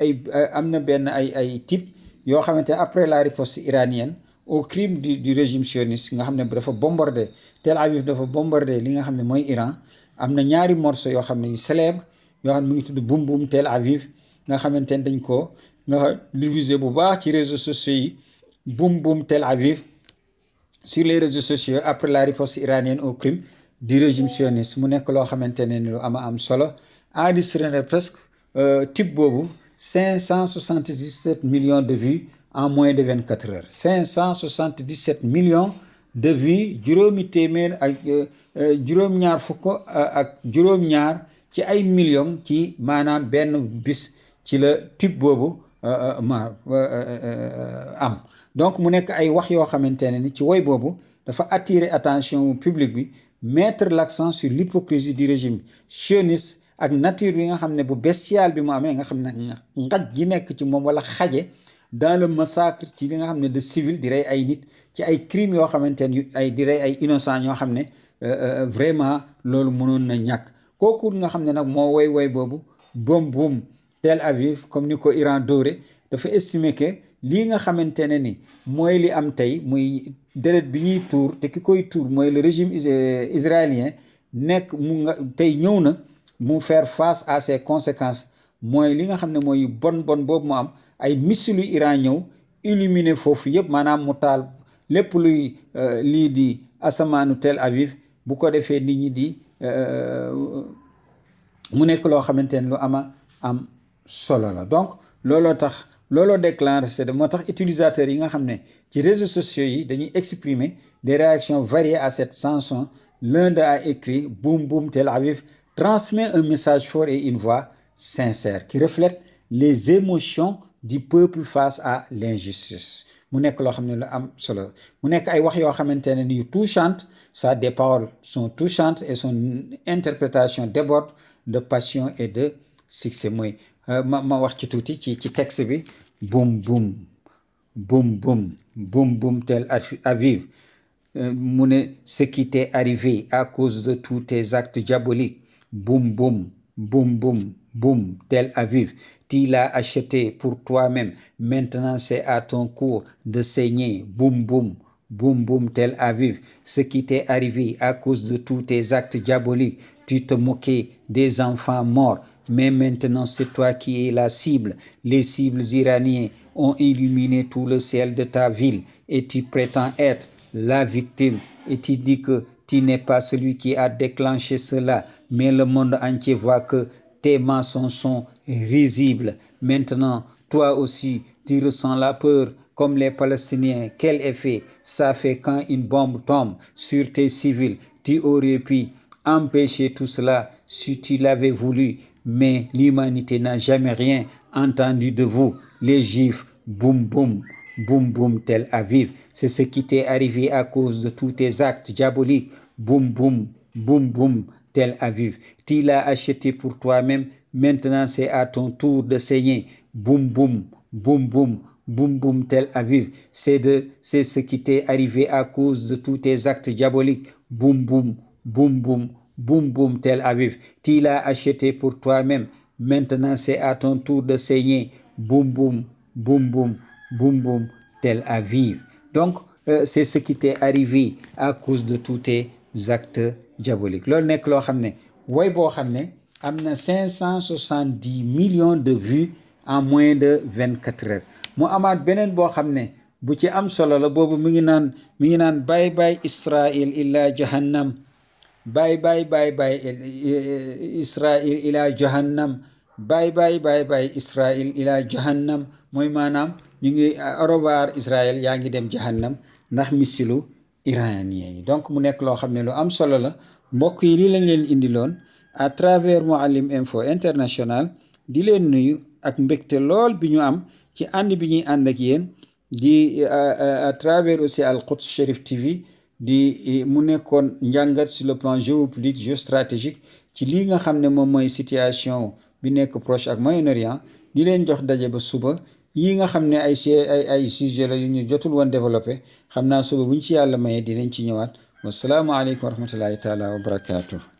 am na benn ay type yoo xamante après la riposte iranienne au crime du régime sioniste nga xam ne dafa bombardé Tel Aviv, dafa bombardé li nga xam ne mooy Iran. am na ñaari morceaux yoo xam ne yu célèbre yoo xam ne mu ngi tudd Boum Boum Tel Aviv nga xamante ne dañ ko nga diffusé bu baax ci réseaux sociaux yi. Boum Boum Tel Aviv sur les réseaux sociaux après la riposte iranienne au crime du régime sioniste, mu nekk loo xamante ne ni lu am solo. enregistré na presque type boobu 577 millions de vues en moins de 24 heures. 577 millions de vues, juróomi téeméer ak juróom-ñaar fukk ak juróom-ñaar ci ay millions ci maanaam benn bis ci la type boobu am. donc mu nekk ay wax yoo xamante ne ni ci woy boobu dafa attirer attention public bi mettre l'accent sur l'hypocrisie du régime sioniste ak nature bi nga xam ne bu bestial bi mu amee nga xam ne ngaj gi nekk ci moom wala xaje dans le massacre ci li nga xam ne de civil di rey ay nit ci ay crimes yoo xamante ne ay di rey ay innocents ñoo xam ne vraiment loolu mënoon na ñàkk kooku nga xam ne nag moo woy boobu boom Tel Aviv comme ni ko Iran dóore dafa estimer que lii nga xamante ne ni mooy li am tey muy deret bi ñuy tuur te ki koy tuur mooy le régime israélien nekk mu nga tey ñëw na mu faire face à ses conséquences mooy li nga xam ne mooy bon boobu mu am ay missiles yu Iran ñëw illuminer foofu yëpp maanaam mu taal lépp luy lii di asamaanu Tel Aviv bu ko defee nit ñi di mu nekk loo xamante ne lu am solo la donc looloo déclenché c'est moo tax utilisateurs yi nga xam ne ci réseaux sociaux yi dañuy exprimer des réactions variées à cette chanson. L'un d'eux a écrit boum Tel Aviv transmet un message fort et une voix sincère qui reflète les émotions du peuple face à l'injustice. mu nekk loo xam ne lu am solo mu nekk ay wax yoo xamante ne yu touchantes des paroles sont touchantes et son interprétation déborde de passion et de succès. mooy ma wax ci tuuti ci texte bi boum Tel Aviv mu ne ce qui t'est arrivé à cause de tous tes actes diaboliques boum Tel Aviv, tu l'as acheté pour toi-même, maintenant c'est à ton cours de saigner. Boum Tel Aviv, ce qui t'est arrivé à cause de tous tes actes diaboliques, tu te moquais des enfants morts, mais maintenant c'est toi qui es la cible. Les cibles iraniennes ont illuminé tout le ciel de ta ville et tu prétends être la victime et tu dis que tu n'es pas celui qui a déclenché cela, mais le monde entier voit que tes mensonges sont risibles. Maintenant, toi aussi, tu ressens la peur comme les Palestiniens. Quel effet ça fait quand une bombe tombe sur tes civils? Tu aurais pu empêcher tout cela si tu l'avais voulu, mais l'humanité n'a jamais rien entendu de vous, les Juifs. Boum Tel Aviv, c'est ce qui t'est arrivé à cause de tous tes actes diaboliques. Boum Tel Aviv, tu l'as acheté pour toi-même, maintenant c'est à ton tour de saigner. Boum Tel Aviv, c'est ce qui t'est arrivé à cause de tous tes actes diaboliques. Boum Tel Aviv, tu l'as acheté pour toi-même, maintenant c'est à ton tour de saigner. Boum Tel Aviv. Donc c'est ce qui t'est arrivé à cause de tous tes actes diaboliques. loolu nekk loo xam ne woy boo xam ne am na 570 millions de vues en moins de 24 heures. mu amaat beneen boo xam ne bu ci am solo la boobu mi ngi naan bye Israël ila jahannam, bye Israël ila jahannam, bye Israël ila jahannam. mooy maanaam ñu ngi au revoir Israël, yaa ngi dem jahannam ndax missilu iranien yi. donc mu nekk loo xam ne lu am solo la mbokk yi. lii lañ leen indiloon à travers Mouhalim Info International. di leen nuyu ak mbégte lool bi ñu am ci ànd bi ñuy ànd ak yéen di à travers aussi Al Quds Cherif TV di mu nekkoon njàngat sur le plan géopolitique géostratégique ci lii nga xam ne moom mooy situation bi nekk Proche ak Moyen-Orient. di leen jox daje ba suba. yi nga xam ne ay sujet la yu ñu jotul woon développé xam naa suba buñ ci yàlla maye dinañ ci ñëwaat. wassalaamu aleykum wa rahmatullahi taala wa barakaatuh.